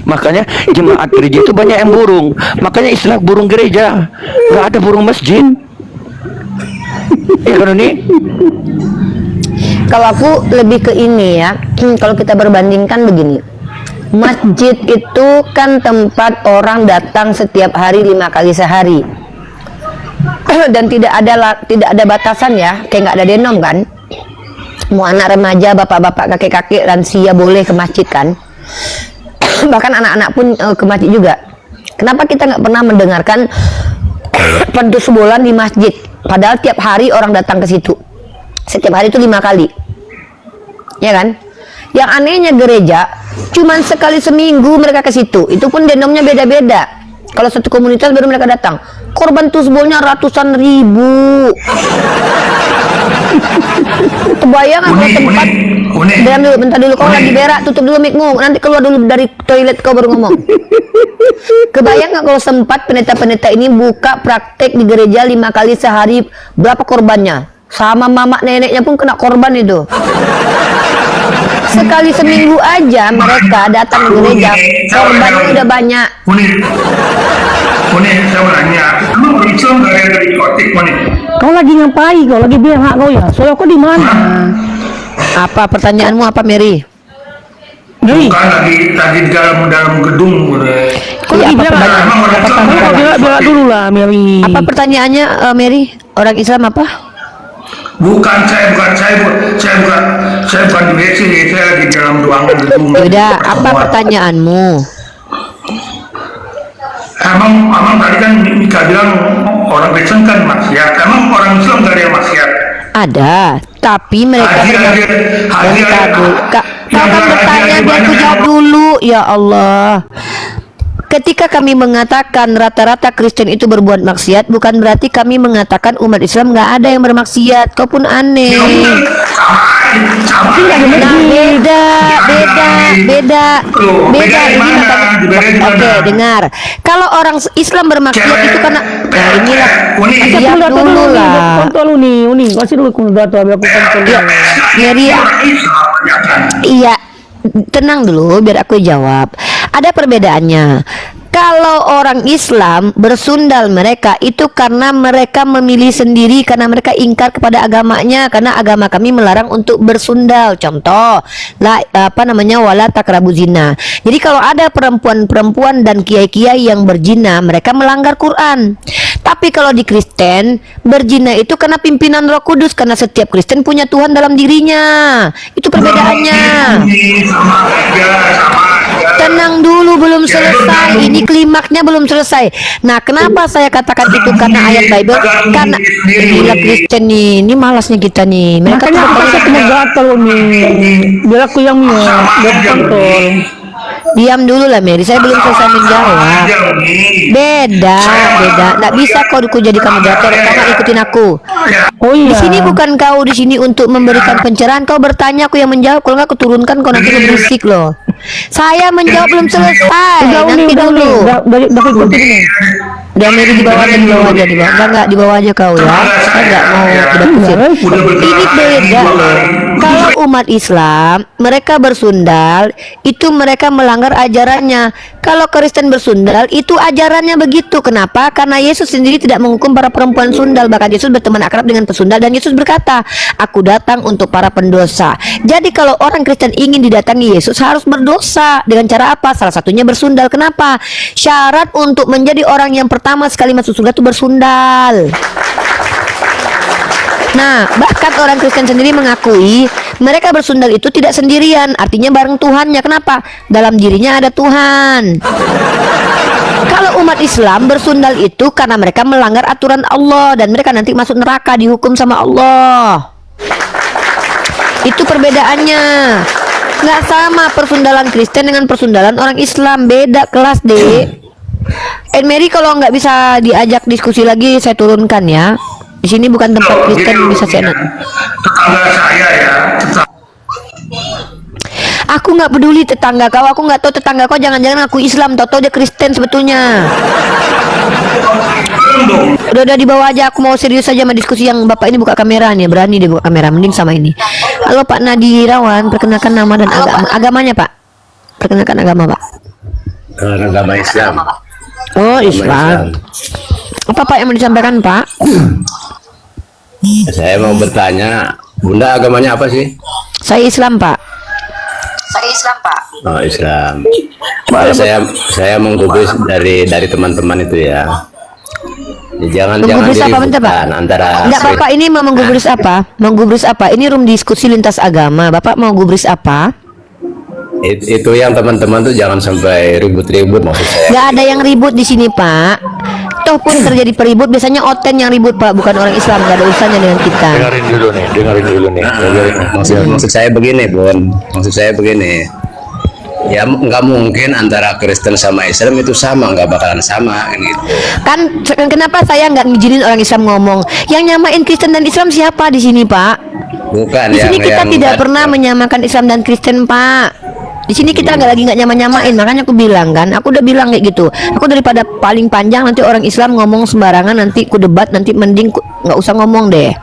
Speaker 6: Makanya jemaat gereja itu banyak yang burung. Makanya istilah burung gereja, nggak ada burung masjid. Ya kan ini?
Speaker 1: Kalau aku lebih ke ini ya, kalau kita berbandingkan begini, masjid itu kan tempat orang datang setiap hari 5 kali sehari, dan tidak ada batasan ya, kayak nggak ada denom kan. Mau anak remaja, bapak-bapak, kakek-kakek, lansia boleh ke masjid kan. Bahkan anak-anak pun ke masjid juga. Kenapa kita nggak pernah mendengarkan pentusbolan di masjid? Padahal tiap hari orang datang ke situ. Setiap hari itu 5 kali, ya kan? Yang anehnya gereja cuman sekali seminggu mereka ke situ. Itu pun denomnya beda-beda. Kalau satu komunitas baru mereka datang. Korban tusbolnya ratusan ribu. Kebayang kalau tempat. Diam dulu, bentar dulu, kau lagi berak, tutup dulu mic-mu. Nanti keluar dulu dari toilet kau baru ngomong. Kebayang nggak kalau sempat pendeta-pendeta ini buka praktek di gereja 5 kali sehari, berapa korbannya? Sama mama neneknya pun kena korban itu. Sekali seminggu aja mereka datang ke gereja, korbannya udah banyak.
Speaker 2: Ini saya mau nanya, emang Islam gak ada diskotik, Moni?
Speaker 3: Kau lagi ngapain? Kau lagi berak kau ya? Soalnya kau di mana?
Speaker 1: Apa pertanyaanmu apa, Mary?
Speaker 3: Mary,
Speaker 2: Bukan lagi di dalam gedung.
Speaker 3: kau lagi berak?
Speaker 2: Emang orang Islam
Speaker 3: Kau
Speaker 2: gak ada
Speaker 3: berak dulu lah, Mary.
Speaker 1: Apa pertanyaannya, Mary? Orang Islam apa?
Speaker 2: Bukan saya bukan di WC, saya lagi di dalam ruangan gedung.
Speaker 1: Yaudah, apa pertanyaanmu?
Speaker 2: Emang tadi kan Mika bilang orang Kristen kan maksiat. Emang orang Islam gak ada yang maksiat?
Speaker 1: Ada, tapi mereka Bentar dulu. Kau kan bertanya biar aku jawab dulu. Ya Allah. Ketika kami mengatakan rata-rata Kristen itu berbuat maksiat, bukan berarti kami mengatakan umat Islam nggak ada yang bermaksiat. Kau pun aneh.
Speaker 2: Sama.
Speaker 1: Nah, beda ini katanya. Oke, dengar. Kalau orang Islam bermaksiat itu karena, nah inilah. Siap dulu lah.
Speaker 3: Kontrol Uni. Kasih dulu data biar aku kontrol.
Speaker 1: Mary, iya, tenang dulu biar aku jawab. Ada perbedaannya. Kalau orang Islam bersundal mereka itu karena mereka memilih sendiri, karena mereka ingkar kepada agamanya, karena agama kami melarang untuk bersundal. Contoh, wala takrabu zina. Jadi kalau ada perempuan-perempuan dan kiai-kiai yang berzina, mereka melanggar Quran. Tapi kalau di Kristen, berzina itu karena pimpinan Roh Kudus, karena setiap Kristen punya Tuhan dalam dirinya. Itu perbedaannya.
Speaker 2: Sama aja.
Speaker 1: Tenang dulu, belum selesai. Ini klimaknya belum selesai. Nah, kenapa saya katakan itu karena ayat Bible? Karena gila Kristen nih, ini malasnya kita nih. Mereka
Speaker 3: Makanya aku kasih kena gatal nih. Biar aku yang mute, biar aku kontrol.
Speaker 1: diam dulu lah Mary, saya belum selesai menjawab. Beda. Nggak bisa kau jadikan moderator, kau nggak ikutin aku.
Speaker 3: Oh
Speaker 1: Di
Speaker 3: iya.
Speaker 1: sini bukan kau di sini untuk memberikan pencerahan, kau bertanya aku yang menjawab. Kalau nggak aku turunkan kau nanti berisik loh. Saya menjawab belum selesai. Nanti dulu.
Speaker 3: Udah ikutin nih.
Speaker 1: Udah Mary di bawah aja, enggak di bawah aja kau ya. Saya nggak mau tidak kusir. Ini beda loh. Kalau umat Islam mereka bersundal itu mereka melanggar ajarannya. Kalau Kristen bersundal itu ajarannya begitu. Kenapa? Karena Yesus sendiri tidak menghukum para perempuan sundal. Bahkan Yesus berteman akrab dengan pesundal dan Yesus berkata, "Aku datang untuk para pendosa." Jadi kalau orang Kristen ingin didatangi Yesus harus berdosa. Dengan cara apa? Salah satunya bersundal. Kenapa? Syarat untuk menjadi orang yang pertama sekali masuk surga itu bersundal. Nah, bahkan orang Kristen sendiri mengakui mereka bersundal itu tidak sendirian, artinya bareng Tuhannya. Kenapa? Dalam dirinya ada Tuhan. Kalau umat Islam bersundal itu karena mereka melanggar aturan Allah dan mereka nanti masuk neraka dihukum sama Allah. Itu perbedaannya. Nggak sama persundalan Kristen dengan persundalan orang Islam, beda kelas deh. Mary kalau nggak bisa diajak diskusi lagi saya turunkan ya. Di sini bukan tempat Kristen bisa senang.
Speaker 2: Tetangga saya ya,
Speaker 1: Aku nggak peduli tetangga kau, aku nggak tahu tetangga kau jangan-jangan aku Islam, tahu dia Kristen sebetulnya. Udah di bawah aja, aku mau serius aja sama diskusi yang bapak ini buka kamera nih, berani dia buka kamera, mending sama ini. Halo Pak Nadirawan, perkenalkan nama dan agamanya Pak. Perkenalkan agama Pak.
Speaker 8: Agama Islam.
Speaker 1: Oh Islam. Apa Pak yang mau disampaikan Pak?
Speaker 8: Saya mau bertanya, Bunda agamanya apa sih?
Speaker 1: Saya Islam Pak.
Speaker 8: Oh Islam. Saya menggubris dari teman-teman itu ya. Jangan
Speaker 1: Menggubris apa bentar Pak?
Speaker 8: diributkan antara.
Speaker 1: Enggak Bapak ini mau menggubris apa? Menggubris apa? Ini room diskusi lintas agama. Bapak mau gubris apa?
Speaker 8: Itu yang teman-teman tuh jangan sampai ribut-ribut maksud saya.
Speaker 1: Nggak ada yang ribut di sini Pak. Toh pun terjadi peribut biasanya Oten yang ribut Pak, bukan orang Islam. Nggak ada urusannya dengan kita.
Speaker 6: Dengerin dulu nih.
Speaker 8: Maksud saya begini, Bon. Maksud saya begini. Ya nggak mungkin antara Kristen sama Islam itu sama, nggak bakalan sama kan gitu.
Speaker 1: Kan kenapa saya nggak ngizinin orang Islam ngomong? Yang nyamain Kristen dan Islam siapa di sini Pak?
Speaker 8: Bukan
Speaker 1: Di sini kita
Speaker 8: yang
Speaker 1: tidak pernah menyamakan Islam dan Kristen Pak. Di sini kita nggak nyamain, makanya aku bilang kan, aku udah bilang kayak gitu. Aku daripada paling panjang nanti orang Islam ngomong sembarangan, nanti ku debat, nanti mending nggak usah ngomong deh.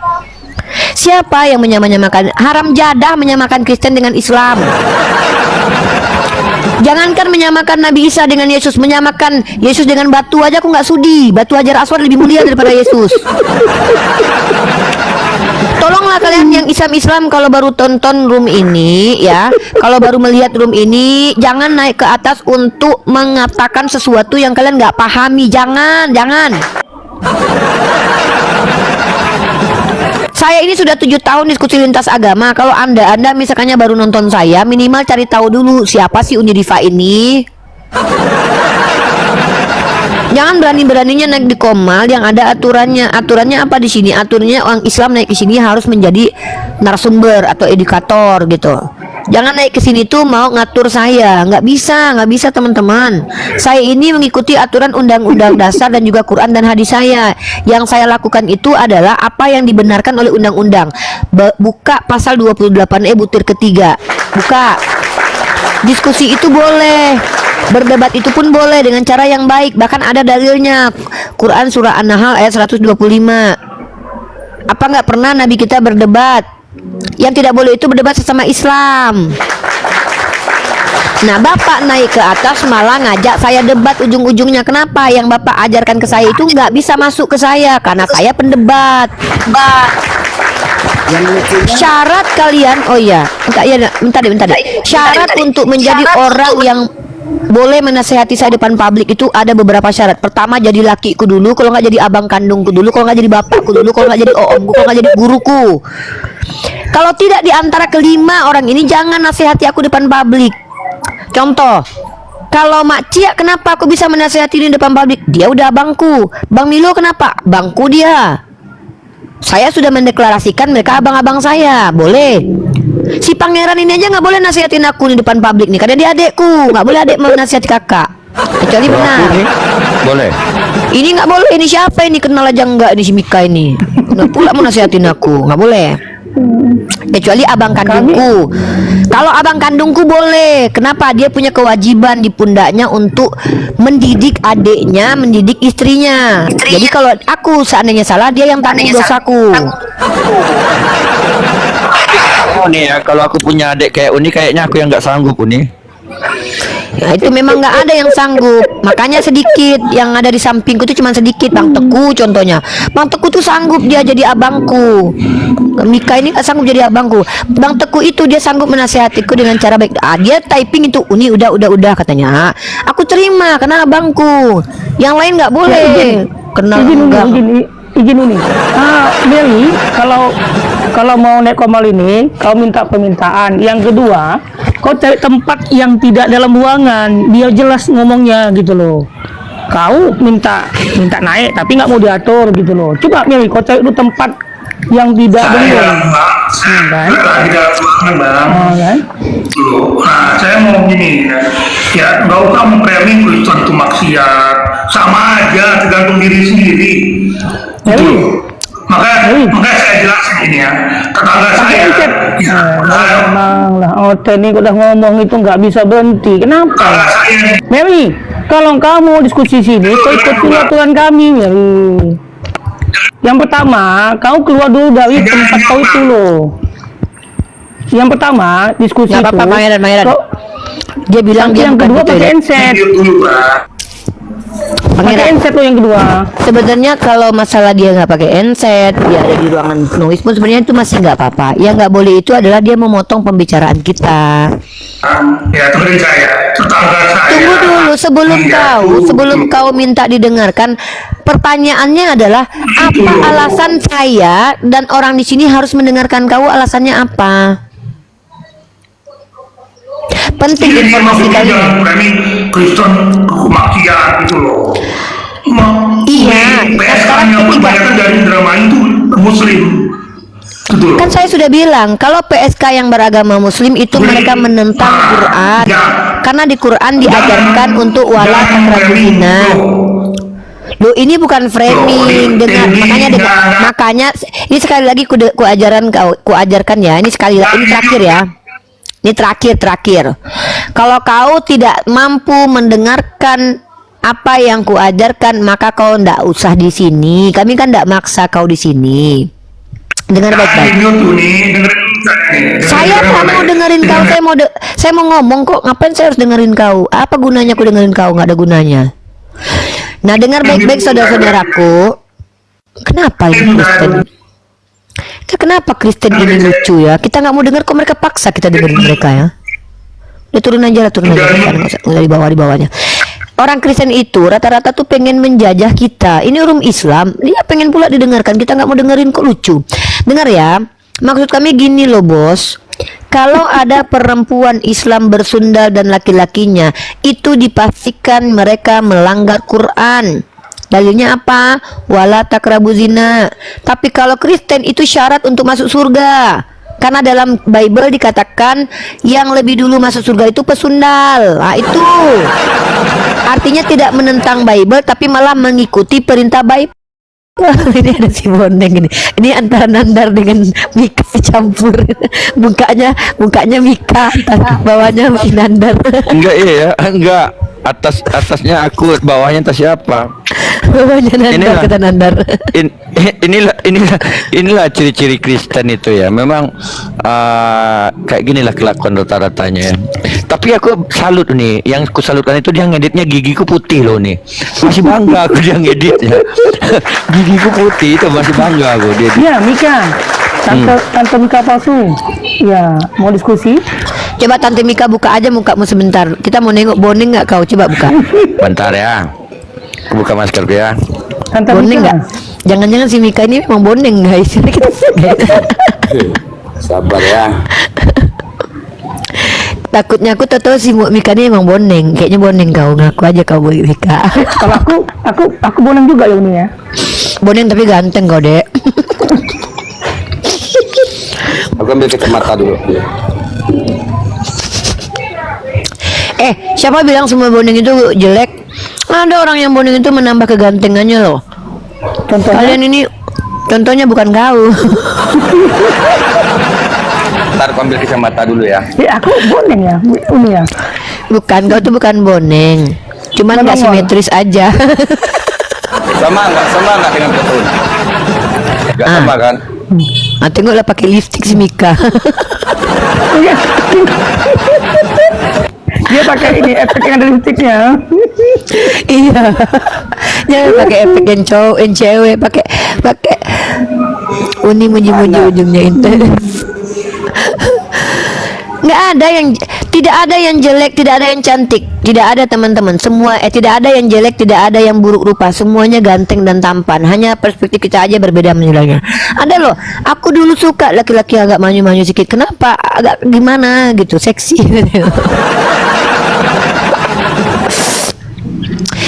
Speaker 1: Siapa yang menyamakan? Haram jadah menyamakan Kristen dengan Islam. Jangankan menyamakan Nabi Isa dengan Yesus, menyamakan Yesus dengan batu aja aku nggak sudi. Batu Hajar Aswad lebih mulia daripada Yesus. Tolonglah kalian yang Islam kalau baru tonton room ini ya, kalau baru melihat room ini, jangan naik ke atas untuk mengatakan sesuatu yang kalian nggak pahami. Jangan. Saya ini sudah 7 tahun diskusi lintas agama. Kalau anda misalkannya baru nonton saya, minimal cari tahu dulu siapa sih Unidiva ini. Jangan berani-beraninya naik di Komal yang ada aturannya. Aturannya apa di sini? Aturannya orang Islam naik ke sini harus menjadi narasumber atau edukator gitu. Jangan naik ke sini tuh mau ngatur saya. Nggak bisa teman-teman. Saya ini mengikuti aturan undang-undang dasar dan juga Quran dan hadis saya. Yang saya lakukan itu adalah apa yang dibenarkan oleh undang-undang. Buka pasal 28E butir ketiga. Buka. Diskusi itu boleh. Berdebat itu pun boleh dengan cara yang baik. Bahkan ada dalilnya. Quran surah An-Nahl ayat 125. Apa nggak pernah Nabi kita berdebat? Yang tidak boleh itu berdebat sesama Islam. Nah, Bapak naik ke atas malah ngajak saya debat ujung-ujungnya. Kenapa? Yang Bapak ajarkan ke saya itu nggak bisa masuk ke saya karena saya pendebat.
Speaker 7: Yang lucunya
Speaker 1: Syarat kalian, oh iya, bentar deh. Syarat untuk menjadi orang yang boleh menasehati saya depan publik itu ada beberapa syarat. Pertama, jadi lakiku dulu, kalau nggak jadi abang kandungku dulu, kalau nggak jadi bapakku dulu, kalau nggak jadi omku, kalau nggak jadi guruku. Kalau tidak di antara kelima orang ini, jangan nasihati aku depan publik. Contoh, kalau Mak Cia, kenapa aku bisa menasihati di depan publik? Dia udah abangku. Bang Milo kenapa? Bangku dia. Saya sudah mendeklarasikan mereka abang-abang saya. Boleh. Si pangeran ini aja nggak boleh nasihatin aku di depan publik nih, karena dia adekku. Nggak boleh adek menasihati kakak. Kecuali benar.
Speaker 6: Boleh.
Speaker 1: Ini nggak boleh. Ini siapa ini? Kenal aja nggak ini si Mika ini? Nggak pula mau nasihatin aku. Nggak boleh. Kecuali abang kandungku. Kalau abang kandungku boleh. Kenapa? Dia punya kewajiban di pundaknya untuk mendidik adiknya, mendidik istrinya. Jadi kalau aku seandainya salah, dia yang tanggung dosaku.
Speaker 6: Oh nih ya, kalau aku punya adik kayak Uni, kayaknya aku yang nggak sanggup Uni.
Speaker 1: Nah, itu memang nggak ada yang sanggup. Makanya sedikit yang ada di sampingku itu cuma sedikit. Bang Teguh contohnya. Bang Teguh tuh sanggup dia jadi abangku. Mika ini nggak sanggup jadi abangku. Bang Teguh itu dia sanggup menasehatiku dengan cara baik. Dia typing itu, Uni udah katanya. Aku terima karena abangku. Yang lain nggak boleh. Kenal enggak?
Speaker 3: Izin ini. Mary, kalau mau naik komal ini, kau minta permintaan. Yang kedua, kau cari tempat yang tidak dalam ruangan, biar jelas ngomongnya gitu loh. Kau minta naik, tapi nggak mau diatur gitu loh. Coba Mary, kau cari dulu tempat yang tidak benar.
Speaker 2: Saya di dalam ruangan, Bang.
Speaker 3: Kan?
Speaker 2: Loh, nah, saya mau gini ya, nggak usah mempraming Kristen itu maksiat, sama aja, tergantung diri sendiri. Gitu. Makanya saya jelasin ini ya, tetangga saya.
Speaker 3: Memang lah, ini udah ngomong itu nggak bisa berhenti. Kenapa? Mary, kalau kamu diskusi sini, kau ikut dulu aturan kami, Mary. Yang pertama, kau keluar dulu dari tempat kau itu loh. Yang pertama, diskusi
Speaker 1: Nggak apa-apa,
Speaker 3: itu.
Speaker 1: Pangeran. Dia bilang dia
Speaker 3: Yang
Speaker 1: bukan
Speaker 3: kedua
Speaker 1: gitu
Speaker 3: pakai
Speaker 1: ya.
Speaker 3: handset. Pakai
Speaker 1: Pangeran,
Speaker 3: handset lo yang kedua.
Speaker 1: sebenarnya kalau masalah dia nggak pakai handset, dia ada di ruangan noise pun sebenarnya itu masih nggak apa-apa. Yang nggak boleh itu adalah dia memotong pembicaraan kita.
Speaker 2: Ya, teman saya, tetangga saya.
Speaker 1: Tunggu dulu sebelum kau minta didengarkan. Pertanyaannya adalah apa alasan saya dan orang di sini harus mendengarkan kau? Alasannya apa? Penting informasi kali.
Speaker 2: Jangan framing Kristen maksiat gitu loh.
Speaker 1: Iya, nah sekarang
Speaker 2: yang
Speaker 1: ketiga.
Speaker 2: kebanyakan dari drama itu Muslim. Gitu loh.
Speaker 1: Kan saya sudah bilang kalau PSK yang beragama Muslim itu mereka menentang Quran. Karena di Quran diajarkan untuk wala takrabu zina. Loh, ini bukan framing, dengar, makanya ini sekali lagi ku ajarkan ya. Ini sekali lagi, ini terakhir ya. Ini terakhir. Kalau kau tidak mampu mendengarkan apa yang ku ajarkan, maka kau ndak usah di sini. Kami kan ndak maksa kau di sini. Dengar baik-baik. Saya nggak mau dengerin kau. Saya mau ngomong kok. Ngapain saya harus dengerin kau? Apa gunanya aku dengerin kau? Nggak ada gunanya. Nah, dengar baik-baik saudara-saudaraku. Kenapa ini Kristen? Kenapa Kristen ini lucu ya? Kita nggak mau dengar kok, mereka paksa kita dengerin mereka ya. Udah turun aja. Nggak usah di bawahnya. Orang Kristen itu rata-rata tuh pengen menjajah kita. Ini urum Islam, dia pengen pula didengarkan. Kita nggak mau dengerin kok, lucu. Dengar ya. Maksud kami gini loh bos. Kalau ada perempuan Islam bersundal dan laki-lakinya, itu dipastikan mereka melanggar Quran. Dalilnya apa? Wala takrabu zina. Tapi kalau Kristen itu syarat untuk masuk surga. Karena dalam Bible dikatakan yang lebih dulu masuk surga itu pesundal. Nah itu artinya tidak menentang Bible, tapi malah mengikuti perintah Bible. Ini ada si Boneng ini. Ini antara Nandar dengan Mika campur. Mukanya Mika, bawahnya Nandar.
Speaker 6: Enggak. Atasnya aku, bawahnya tas siapa?
Speaker 1: Bawahnya Nandar, kata Nandar.
Speaker 6: Inilah ciri-ciri Kristen itu ya. Memang kayak ginilah kelakuan rata-ratanya ya. Tapi aku salut nih. Yang aku salutkan itu dia ngeditnya gigiku putih loh nih. Masih bangga aku dia ngeditnya. Gigiku putih itu masih bangga aku dia.
Speaker 3: Ya, Mika. Tante Mika palsu. Ya, mau diskusi?
Speaker 1: Coba Tante Mika buka aja mukamu sebentar. Kita mau nengok boning nggak kau? Coba buka.
Speaker 6: Bentar ya. Aku buka masker ya.
Speaker 3: Tante
Speaker 1: Boning
Speaker 3: Mika.
Speaker 1: nggak? Jangan-jangan si Mika ini memang boning guys.
Speaker 7: Sabar ya.
Speaker 1: Takutnya aku tahu si Mika ini emang boning. Kayaknya boning kau. Ngaku aja kau Mika.
Speaker 3: Kalau aku boneng juga ya ini ya.
Speaker 1: Boning tapi ganteng kau dek.
Speaker 6: Aku ambil kacamata dulu.
Speaker 1: Siapa bilang semua boning itu jelek? Ada orang yang boning itu menambah kegantengannya loh.
Speaker 3: Contohnya,
Speaker 1: Kalian ini contohnya bukan kau.
Speaker 6: Ntar aku ambil kacamata dulu ya.
Speaker 3: ya aku boneng ya, ini ya.
Speaker 1: Bukan, kau tuh bukan boning. Cuman nggak
Speaker 3: Menongol.
Speaker 1: simetris aja.
Speaker 6: Sama nggak dengan foto? Nggak sama kan?
Speaker 1: Nah, tengoklah pakai lipstick si Mika.
Speaker 3: Iya. Dia pakai ini efek yang ada lipstiknya.
Speaker 1: Iya. Jangan pakai efek yang cowok, yang cewek, pakai uni muji-muji ujungnya itu. Tidak ada yang jelek, tidak ada yang cantik, tidak ada teman-teman. Semua tidak ada yang jelek, tidak ada yang buruk rupa. Semuanya ganteng dan tampan. Hanya perspektif kita aja berbeda menilainya. Ada loh, aku dulu suka laki-laki agak manyu-manyu sedikit. Kenapa? Agak gimana gitu, seksi.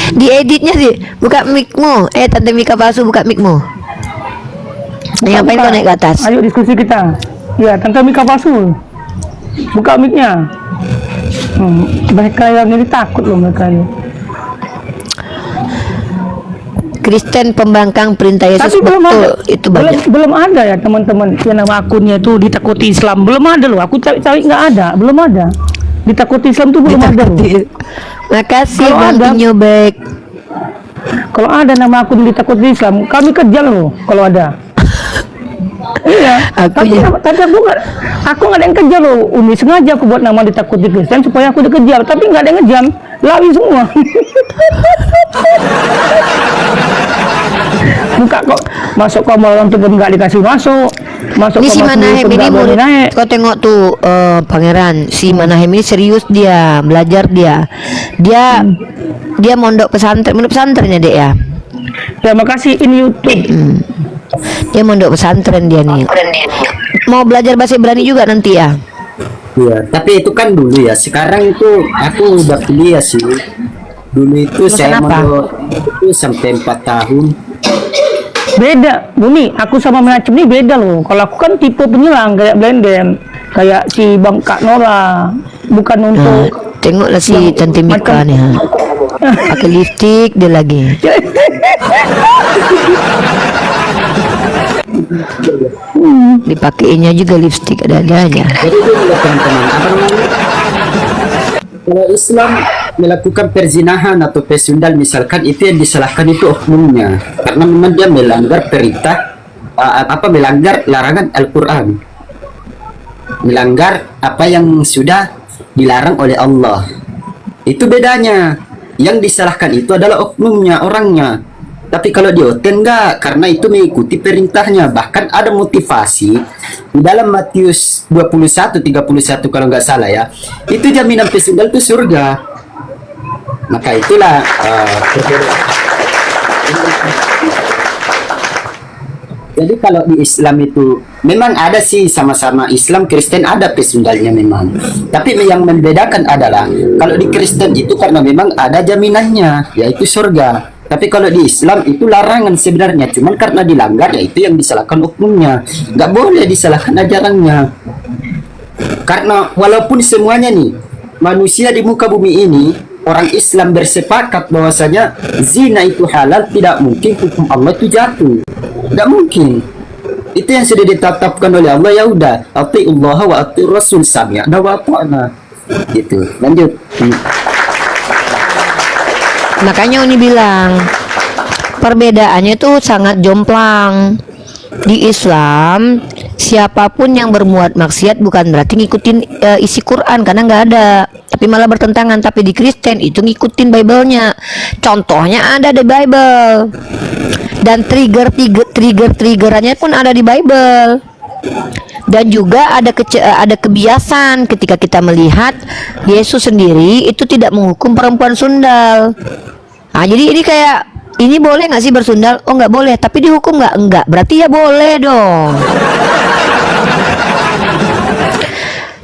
Speaker 1: Di editnya sih, buka micmu. Tante Mika palsu, buka micmu. Ngapain kau naik ke atas?
Speaker 3: Ayo diskusi kita. Ya, Tante Mika palsu. Buka mic-nya. Mereka yang ini takut loh mereka ini.
Speaker 1: Kristen pembangkang perintah Yesus.
Speaker 3: Tapi belum
Speaker 1: betul,
Speaker 3: ada.
Speaker 1: itu banyak.
Speaker 3: Belum ada ya teman-teman. Yang nama akunnya itu ditakuti Islam. Belum ada loh. Aku cari nggak ada. Belum ada. Ditakuti Islam tuh belum ada loh.
Speaker 1: Makasih
Speaker 3: Kalau
Speaker 1: Bang
Speaker 3: ada-
Speaker 1: Inyobek.
Speaker 3: Kalau ada nama akun ditakuti Islam, kami kejar loh. Kalau ada. Iya. Tapi aku nggak ada yang kejar loh. Uni sengaja aku buat nama ditakuti Kristen supaya aku dikejar. Tapi nggak ada yang ngejar. Lari semua. Buka kok masuk kamar orang tuh nggak dikasih masuk. Masuk
Speaker 1: Ini si
Speaker 3: kamar
Speaker 1: Manahem
Speaker 3: tuh
Speaker 1: ini
Speaker 3: nggak boleh
Speaker 1: murid.
Speaker 3: naik.
Speaker 1: Kau tengok tuh pangeran. Si Manahem ini serius dia, belajar dia. Dia mondok pesantrennya dek ya.
Speaker 3: Terima kasih ini YouTube.
Speaker 1: Dia mondok pesantren dia nih. Mau belajar bahasa Ibrani juga nanti ya.
Speaker 7: Iya, tapi itu kan dulu ya. Sekarang itu aku udah kuliah sih. Dulu itu
Speaker 1: Lulusan
Speaker 7: saya
Speaker 1: apa?
Speaker 7: mondok itu sampai 4 tahun.
Speaker 3: Beda, Bumi. Aku sama Menacem ini beda loh. Kalau aku kan tipe penyelang kayak Blenden, kayak si Bang Kak Nora. Bukan
Speaker 1: Nah,
Speaker 3: untuk
Speaker 1: tengoklah si Tante Mika nih. Ha. Pakai lipstick dia lagi. Dipakainya juga lipstick ada-ada aja.
Speaker 7: Jadi gini teman-teman, apa namanya? Kalau Islam melakukan perzinahan atau pesundal misalkan itu yang disalahkan itu oknumnya, karena memang dia melanggar perintah melanggar larangan Al-Quran, melanggar apa yang sudah dilarang oleh Allah. Itu bedanya. Yang disalahkan itu adalah oknumnya, orangnya. Tapi kalau di hotel enggak, karena itu mengikuti perintahnya. Bahkan ada motivasi di dalam Matius 21:31 kalau nggak salah ya. Itu jaminan pesundal itu surga. Maka itulah jadi kalau di Islam itu memang ada sih sama-sama Islam Kristen ada pesundalnya memang. Tapi yang membedakan adalah kalau di Kristen itu karena memang ada jaminannya yaitu surga. Tapi kalau di Islam itu larangan sebenarnya, cuman karena dilanggar ya itu yang disalahkan oknumnya. Nggak boleh disalahkan ajarannya. Karena walaupun semuanya nih manusia di muka bumi ini orang Islam bersepakat bahwasanya zina itu halal, tidak mungkin hukum Allah itu jatuh. Tidak mungkin. Itu yang sudah ditetapkan oleh Allah, ya udah. Atiullah wa atiur Rasul sami'na wa ata'na. Gitu. Lanjut.
Speaker 1: Makanya Uni bilang perbedaannya tuh sangat jomplang. Di Islam siapapun yang berbuat maksiat bukan berarti ngikutin isi Quran, karena nggak ada, tapi malah bertentangan. Tapi di Kristen itu ngikutin Bible-nya. Contohnya ada di Bible, dan triggerannya pun ada di Bible. Dan juga ada kebiasaan ketika kita melihat Yesus sendiri itu tidak menghukum perempuan sundal. Nah, jadi ini kayak, ini boleh nggak sih bersundal? Oh, nggak boleh. Tapi dihukum nggak? Enggak. Berarti ya boleh dong.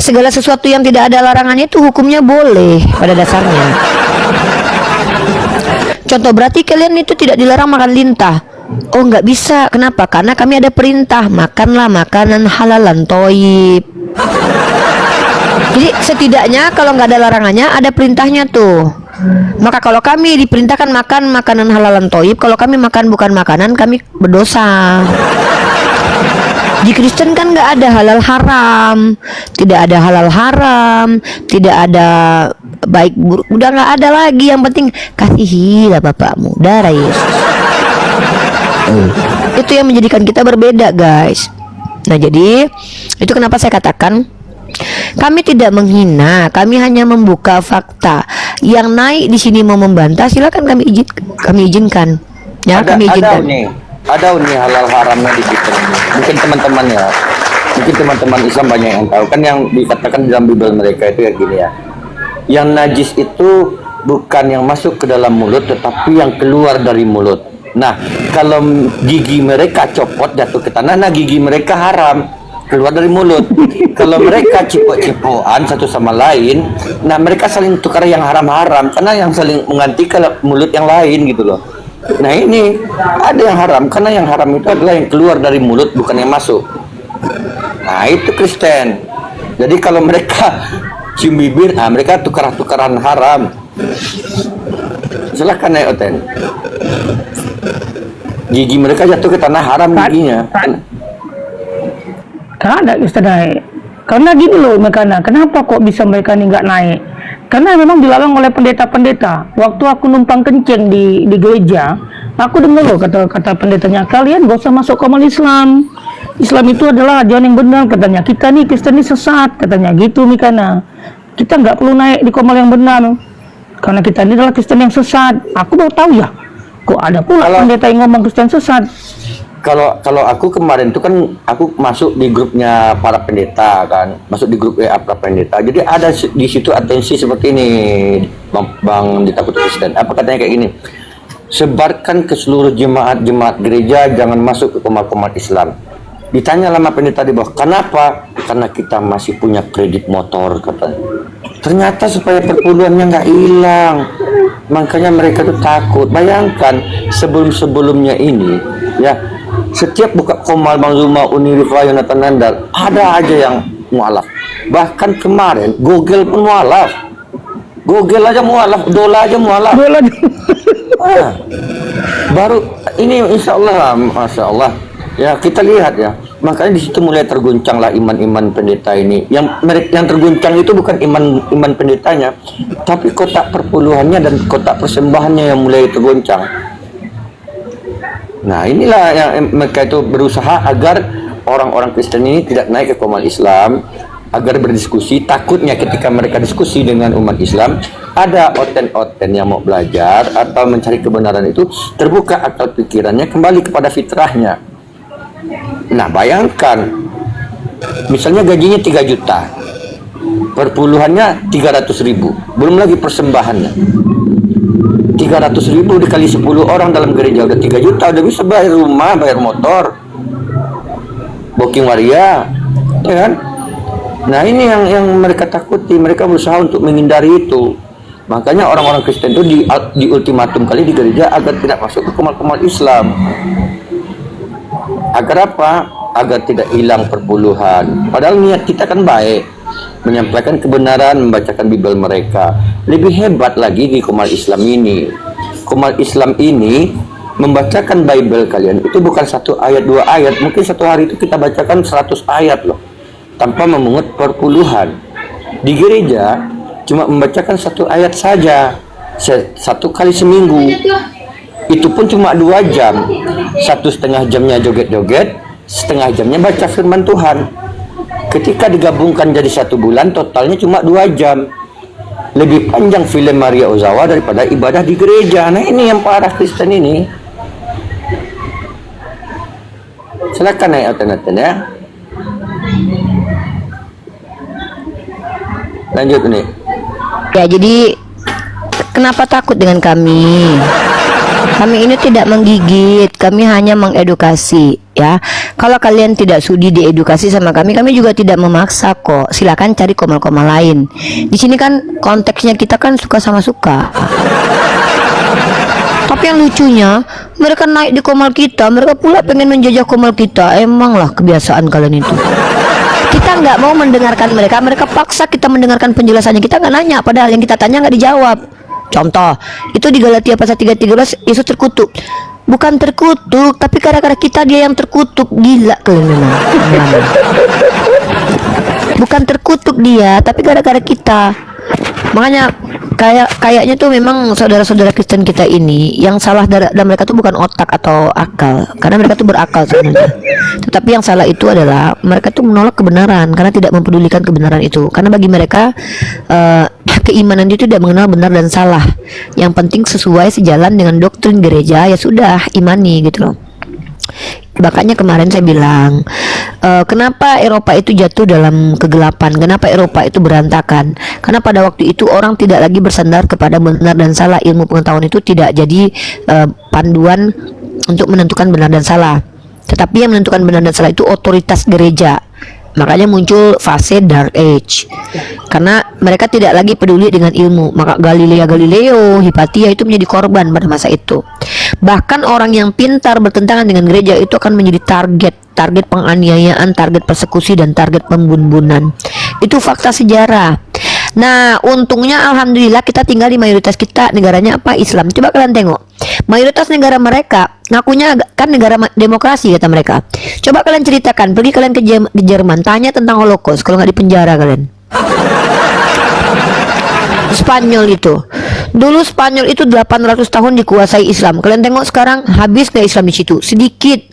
Speaker 1: Segala sesuatu yang tidak ada larangannya itu hukumnya boleh pada dasarnya. Contoh, berarti kalian itu tidak dilarang makan lintah. Oh, nggak bisa. Kenapa? Karena kami ada perintah, makanlah makanan halalan toib. Jadi setidaknya kalau nggak ada larangannya, ada perintahnya tuh. Maka kalau kami diperintahkan makan makanan halalan toib, kalau kami makan bukan makanan, kami berdosa. Di Kristen kan nggak ada halal haram, tidak ada halal haram, tidak ada baik buruk, udah nggak ada lagi. Yang penting kasihilah bapakmu, darah Yesus. Itu yang menjadikan kita berbeda, guys. Nah, jadi itu kenapa saya katakan kami tidak menghina, kami hanya membuka fakta. Yang naik di sini mau membantah, silakan kami izinkan. Ya, kami izinkan.
Speaker 6: Ada nih halal haramnya di kita. Mungkin teman-teman ya, mungkin teman-teman Islam banyak yang tahu kan, yang dikatakan dalam Bible mereka itu ya gini ya. Yang najis itu bukan yang masuk ke dalam mulut, tetapi yang keluar dari mulut. Nah, kalau gigi mereka copot jatuh ke tanah, nah gigi mereka haram, keluar dari mulut. Kalau mereka cipok-cipokan satu sama lain, nah mereka saling tukar yang haram-haram, karena yang saling menggantikan mulut yang lain gitu loh. Nah, ini ada yang haram, karena yang haram itu adalah yang keluar dari mulut, bukan yang masuk. Nah, itu Kristen. Jadi kalau mereka cium bibir, nah mereka tukar-tukaran haram. Silahkan naik Oten. Gigi mereka jatuh ke tanah, haram giginya.
Speaker 3: Ada Ustaz naik. Karena gini loh mereka, kenapa kok bisa mereka ini nggak naik? Karena memang dilarang oleh pendeta-pendeta. Waktu aku numpang kencing di gereja, aku dengar loh kata pendetanya, kalian gak usah masuk ke Islam. Islam itu adalah ajaran yang benar, katanya. Kita nih Kristen ini sesat, katanya gitu Mikana. Kita nggak perlu naik di komal yang benar, karena kita ini adalah Kristen yang sesat. Aku baru tahu ya, kok ada pula pendeta yang ngomong Kristen sesat.
Speaker 6: Kalau aku kemarin itu kan aku masuk di grupnya para pendeta kan, masuk di grup WA para pendeta. Jadi ada di situ atensi seperti ini, Bang Ditakut Kristen. Apa katanya kayak gini? Sebarkan ke seluruh jemaat gereja, jangan masuk ke komal-komal Islam. Ditanya lama pendeta di bawah, kenapa? Karena kita masih punya kredit motor, katanya. Ternyata supaya perpuluhannya nggak hilang, makanya mereka tuh takut. Bayangkan sebelum-sebelumnya ini, ya. Setiap buka komal Bang Zuma, Unirifah, Yonatan Nandar, ada aja yang mualaf. Bahkan kemarin Google pun mualaf. Google aja mualaf, Dola aja mualaf. Baru ini insya Allah, masya Allah. Ya kita lihat ya. Makanya di situ mulai terguncanglah iman-iman pendeta ini. Yang terguncang itu bukan iman pendetanya, tapi kotak perpuluhannya dan kotak persembahannya yang mulai terguncang. Nah, inilah yang mereka itu berusaha agar orang-orang Kristen ini tidak naik ke komal Islam, agar berdiskusi. Takutnya ketika mereka diskusi dengan umat Islam, ada oten-oten yang mau belajar atau mencari kebenaran itu, terbuka akal pikirannya kembali kepada fitrahnya. Nah, bayangkan misalnya gajinya 3 juta, perpuluhannya 300.000, belum lagi persembahannya. 300.000 dikali 10 orang dalam gereja udah 3 juta, udah bisa bayar rumah, bayar motor, booking waria, ya kan? Nah, ini yang mereka takuti. Mereka berusaha untuk menghindari itu. Makanya orang-orang Kristen itu di ultimatum kali di gereja agar tidak masuk ke komal-komal Islam. Agar apa? Agar tidak hilang perpuluhan. Padahal niat kita kan baik, menyampaikan kebenaran, membacakan Bible mereka. Lebih hebat lagi di komal Islam ini. Komal Islam ini membacakan Bible kalian itu bukan 1 ayat 2 ayat, mungkin satu hari itu kita bacakan 100 ayat loh, tanpa memungut perpuluhan. Di gereja cuma membacakan 1 ayat saja, 1 kali seminggu. Itu pun cuma 2 jam, 1,5 jamnya joget-joget, setengah jamnya baca firman Tuhan. Ketika digabungkan jadi 1 bulan, totalnya cuma 2 jam. Lebih panjang film Maria Ozawa daripada ibadah di gereja. Nah ini yang parah Kristen ini. Silakan naik Atan ya. Lanjut nih.
Speaker 1: Ya, jadi kenapa takut dengan kami? Kami ini tidak menggigit, kami hanya mengedukasi, ya. Kalau kalian tidak sudi diedukasi sama kami juga tidak memaksa kok. Silakan cari komal-komal lain. Di sini kan konteksnya kita kan suka sama suka. Tapi yang lucunya, mereka naik di komal kita, mereka pula pengen menjajah komal kita. Emanglah kebiasaan kalian itu. Kita nggak mau mendengarkan mereka, mereka paksa kita mendengarkan penjelasannya. Kita nggak nanya, padahal yang kita tanya nggak dijawab. Contoh, itu di Galatia pasal 3:13, Yesus terkutuk. Bukan terkutuk, tapi gara-gara kita dia yang terkutuk. Gila kalian memang. Bukan terkutuk dia, tapi gara-gara kita. Makanya kayaknya tuh memang saudara-saudara Kristen kita ini yang salah dan mereka tuh bukan otak atau akal, karena mereka tuh berakal sebenarnya. Tetapi yang salah itu adalah mereka tuh menolak kebenaran karena tidak mempedulikan kebenaran itu. Karena bagi mereka keimanan itu tidak mengenal benar dan salah. Yang penting sesuai sejalan dengan doktrin gereja, ya sudah imani gitu loh. Makanya kemarin saya bilang, kenapa Eropa itu jatuh dalam kegelapan, kenapa Eropa itu berantakan, karena pada waktu itu orang tidak lagi bersandar kepada benar dan salah. Ilmu pengetahuan itu tidak jadi panduan untuk menentukan benar dan salah, tetapi yang menentukan benar dan salah itu otoritas gereja. Makanya muncul fase Dark Age, karena mereka tidak lagi peduli dengan ilmu. Maka Galileo, Hipatia itu menjadi korban pada masa itu. Bahkan orang yang pintar bertentangan dengan gereja itu akan menjadi target penganiayaan, target persekusi, dan target pembunbunan. Itu fakta sejarah. Nah, untungnya alhamdulillah kita tinggal di mayoritas kita negaranya apa? Islam. Coba kalian tengok. Mayoritas negara mereka ngakunya kan negara demokrasi kata mereka. Coba kalian ceritakan, pergi kalian ke Jerman, tanya tentang Holocaust kalau nggak di penjara kalian. Spanyol itu. Dulu Spanyol itu 800 tahun dikuasai Islam. Kalian tengok sekarang habis ke Islam di situ? Sedikit.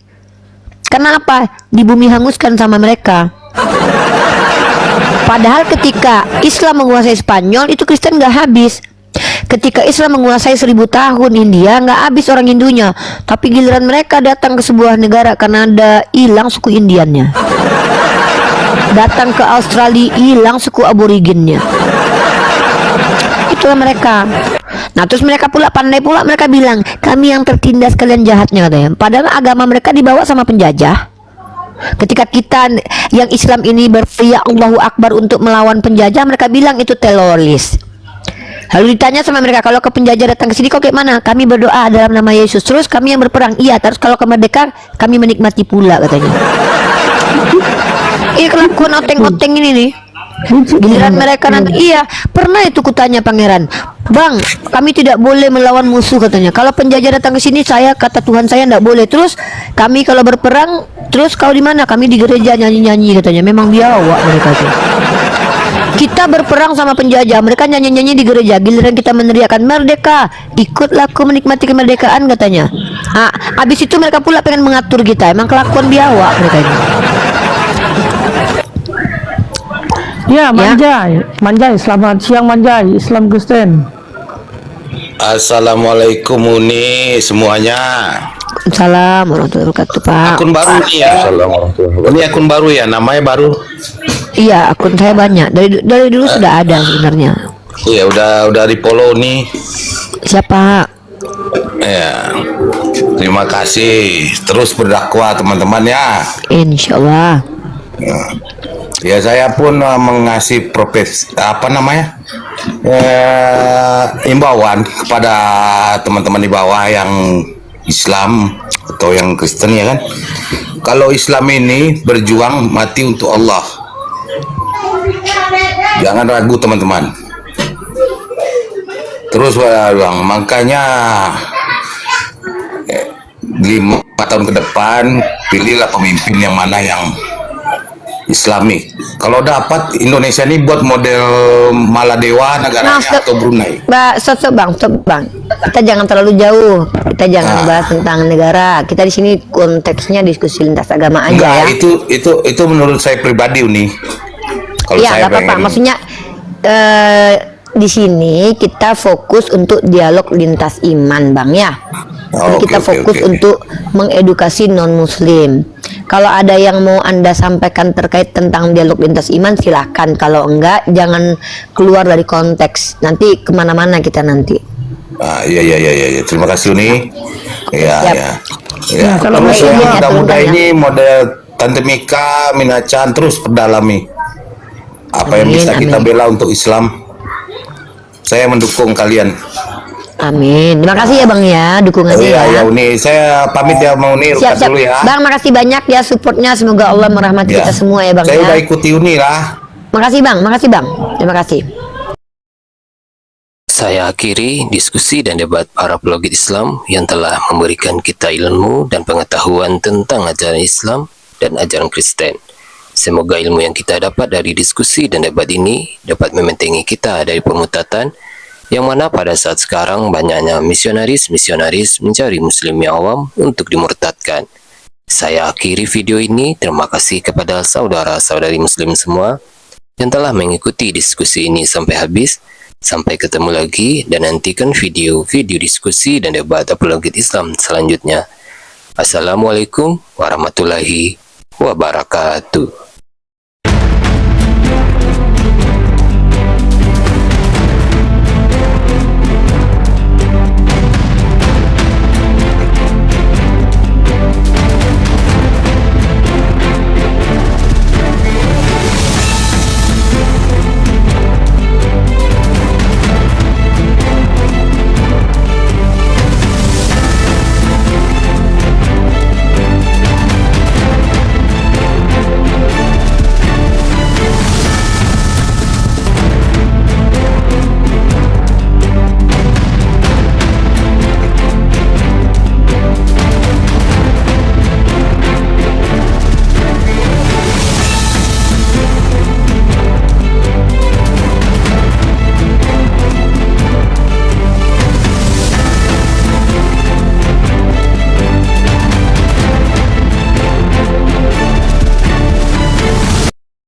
Speaker 1: Kenapa? Di bumi hanguskan sama mereka. Padahal ketika Islam menguasai Spanyol itu Kristen nggak habis. Ketika Islam menguasai 1000 tahun India nggak habis orang Hindunya. Tapi giliran mereka datang ke sebuah negara Kanada, hilang suku Indiannya. Datang ke Australia, hilang suku aboriginnya. Itulah mereka. Nah terus mereka pula pandai pula, mereka bilang kami yang tertindas, kalian jahatnya katanya. Padahal agama mereka dibawa sama penjajah. Ketika kita yang Islam ini berteriak Allahu Akbar untuk melawan penjajah, mereka bilang itu teroris. Lalu ditanya sama mereka, kalau ke penjajah datang ke sini kok kayak mana? Kami berdoa dalam nama Yesus. Terus kami yang berperang. Iya, terus kalau ke merdeka kami menikmati pula katanya. Ini kelakuan oteng-oteng ini nih. Giliran mereka nanti, iya pernah itu kutanya pangeran, bang kami tidak boleh melawan musuh katanya. Kalau penjajah datang ke sini, saya kata Tuhan saya tidak boleh. Terus kami kalau berperang, terus kau di mana? Kami di gereja nyanyi-nyanyi katanya. Memang biawak mereka itu. Kita berperang sama penjajah, mereka nyanyi-nyanyi di gereja. Giliran kita meneriakan merdeka, ikutlah aku menikmati kemerdekaan katanya. Habis itu mereka pula pengen mengatur kita. Emang kelakuan biawak mereka itu.
Speaker 3: Ya, Manjai, selamat siang Manjai, Islam Kristen.
Speaker 9: Assalamualaikum Uni semuanya.
Speaker 1: Salam warahmatullahi wabarakatuh Pak.
Speaker 9: Akun baru nih ya. Ini akun baru ya, namanya baru.
Speaker 1: Iya, akun saya banyak. Dari dulu sudah ada sebenarnya.
Speaker 9: Iya, udah di follow nih.
Speaker 1: Siapa?
Speaker 9: Ya. Terima kasih. Terus berdakwah teman-teman ya.
Speaker 1: Insyaallah.
Speaker 9: Ya saya pun mengasih imbauan kepada teman-teman di bawah yang Islam atau yang Kristen ya kan. Kalau Islam ini berjuang mati untuk Allah. Jangan ragu teman-teman. Terus bang, makanya 5 tahun ke depan pilihlah pemimpin yang mana Islami. Kalau dapat Indonesia ini buat model Maladewa negaranya atau Brunei.
Speaker 1: Stop bang. Kita jangan terlalu jauh. Kita jangan bahas tentang negara. Kita di sini konteksnya diskusi lintas agama aja
Speaker 9: Enggak,
Speaker 1: ya.
Speaker 9: itu menurut saya pribadi Uni. Kalau
Speaker 1: Iya,
Speaker 9: saya
Speaker 1: nggak apa-apa.
Speaker 9: pengen-
Speaker 1: Maksudnya di sini kita fokus untuk dialog lintas iman, bang ya. Jadi
Speaker 9: Oke,
Speaker 1: kita
Speaker 9: oke,
Speaker 1: fokus
Speaker 9: oke.
Speaker 1: untuk mengedukasi non Muslim. Kalau ada yang mau Anda sampaikan terkait tentang dialog lintas iman, silahkan. Kalau enggak, jangan keluar dari konteks. Nanti kemana-mana kita nanti.
Speaker 9: Iya. Terima kasih Uni. Iya,
Speaker 1: siap.
Speaker 9: ya.
Speaker 3: Ya, kalau
Speaker 9: Terus
Speaker 1: baik,
Speaker 9: yang
Speaker 1: ini
Speaker 9: muda-muda
Speaker 1: aturkan ya.
Speaker 9: ini model Tante Mika, Minacan terus perdalami. Apa yang
Speaker 1: Amin,
Speaker 9: bisa kita
Speaker 1: amin.
Speaker 9: bela untuk Islam. Saya mendukung kalian.
Speaker 1: Amin. Terima kasih ya bang ya, dukungannya
Speaker 9: Iya,
Speaker 1: ya.
Speaker 9: ya Uni. Saya pamit ya mau Uni,
Speaker 1: Siap.
Speaker 9: dulu ya.
Speaker 1: Bang, makasih banyak ya supportnya. Semoga Allah merahmati
Speaker 9: Ya.
Speaker 1: kita semua ya bang
Speaker 9: Saya
Speaker 1: ya.
Speaker 9: udah ikuti Uni lah.
Speaker 1: Makasih bang. Terima kasih.
Speaker 4: Saya akhiri diskusi dan debat para pelogit Islam yang telah memberikan kita ilmu dan pengetahuan tentang ajaran Islam dan ajaran Kristen. Semoga ilmu yang kita dapat dari diskusi dan debat ini dapat membentengi kita dari pemutatan yang mana pada saat sekarang banyaknya misionaris mencari muslim yang awam untuk dimurtadkan. Saya akhiri video ini. Terima kasih kepada saudara-saudari muslim semua yang telah mengikuti diskusi ini sampai habis. Sampai ketemu lagi dan nantikan video-video diskusi dan debat apologit Islam selanjutnya. Assalamualaikum warahmatullahi wabarakatuh.